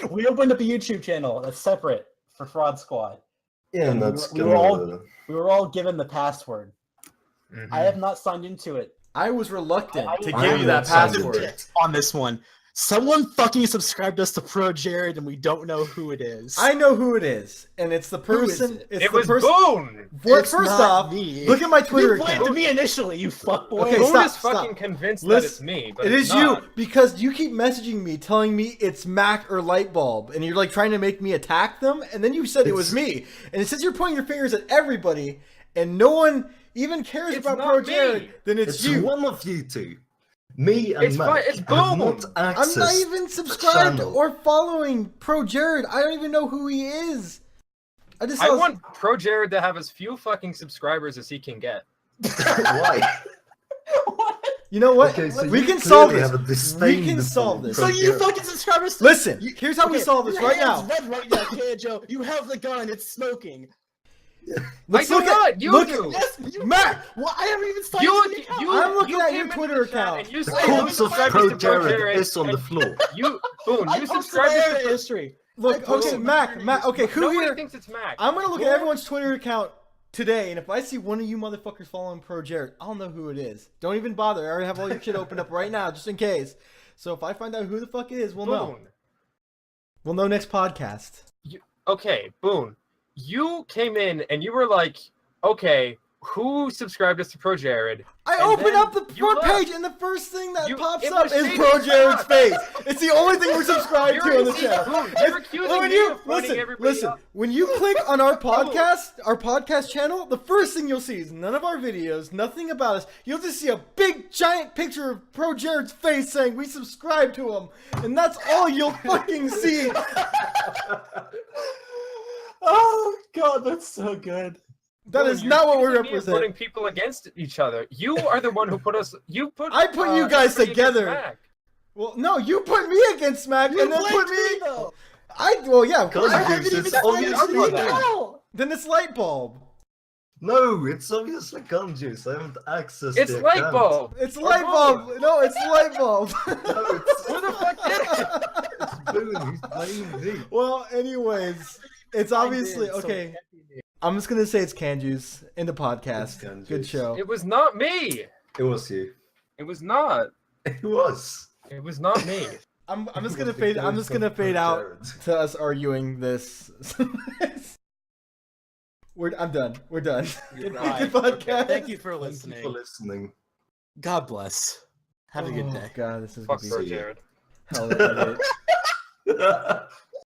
we opened up a YouTube channel that's separate for Fraud Squad. yeah, and that's we were all given the password. Mm-hmm. I have not signed into it. I was reluctant to I give you that will send it. password. On this one. Someone fucking subscribed us to Pro Jared and we don't know who it is. I know who it is, and it's the Who is person. it? It's It the was person. BOON! It's First not off, me. look at my Twitter You blamed account. me initially, you fuckboy. Okay, BOON stop, is fucking stop. convinced that Listen, it's me, but It it's is you not. because you keep messaging me telling me it's Mac or Lightbulb, and you're like trying to make me attack them, and then you said it was me, and since you're pointing your fingers at everybody, and no one even cares It's about not Pro me. Jared, then it's you. one of you two. Me and It's Matt fine, it's have BOON. not I'm not accessed even the subscribed channel. or following Pro Jared. I don't even know who he is. I just I saw want Pro Jared to have as few fucking subscribers as he can get. Why? You know what? Okay, so we you can solve clearly this. have a disdain We can for solve this. So Pro you Jared. fucking subscribers. Listen, here's how we Okay, solve this your right hand's now. red right now, Kanjo. You have the gun. It's smoking. Let's I look do at- not. You look do. at- Yes, you, Matt! Well, I haven't even signed You, into the account. I'm looking you at came your into Twitter the chat account. and you The said, corpse "You of subscribed Pro to Jared is on the and floor. You, Boon, I you posted subscribed my to history. Look, okay, Mac, okay, who Nobody here? thinks it's Mac. I'm gonna look at Boon- everyone's Twitter account today, and if I see one of you motherfuckers following Pro Jared, I'll know who it is. Don't even bother. I already have all your shit opened up right now, just in case. So if I find out who the fuck it is, we'll know. Boon. We'll know next podcast. Okay, Boon. You came in and you were like, okay, who subscribed us to Pro Jared? I And open then up the you front left. page, and the first thing that You- pops it up was is shady Pro Jared's stuff. face. It's the only thing we're subscribed You're to on the accusing- channel. Boon, It's- you're accusing when me you of pointing everybody listen, up. when you click on our podcast channel, the first thing you'll see is none of our videos, nothing about us. You'll just see a big giant picture of Pro Jared's face saying we subscribe to him, and that's all you'll fucking see. Oh god, that's so good. That Boon, is you're not what we accusing me of represent. Putting people against each other. You are the one who put us. You put. I put you guys everybody against together. Mac. Well, no, you put me against Smack, You and then put blamed me. though. Well, yeah, of course. I I haven't do. even It's obviously that. Then it's light bulb. No, it's obviously KANJOOS. I haven't accessed It's the light account. bulb. It's light bulb. No, it's light bulb. No, it's, Who the fuck did it? it's BOON. He's playing me. Well, anyways, it's obviously okay. I'm just gonna say it's KANJOOS in the podcast. KANJOOS. Good show. It was not me. It was you. It was not. It was. It was not me. I'm just gonna fade. I'm just gonna fade out to us arguing this. I'm done. We're done. Good podcast. Thank you for Thank listening. you for listening. God bless. Have a good day. God, this is Fuck gonna Sir be Jared. hell.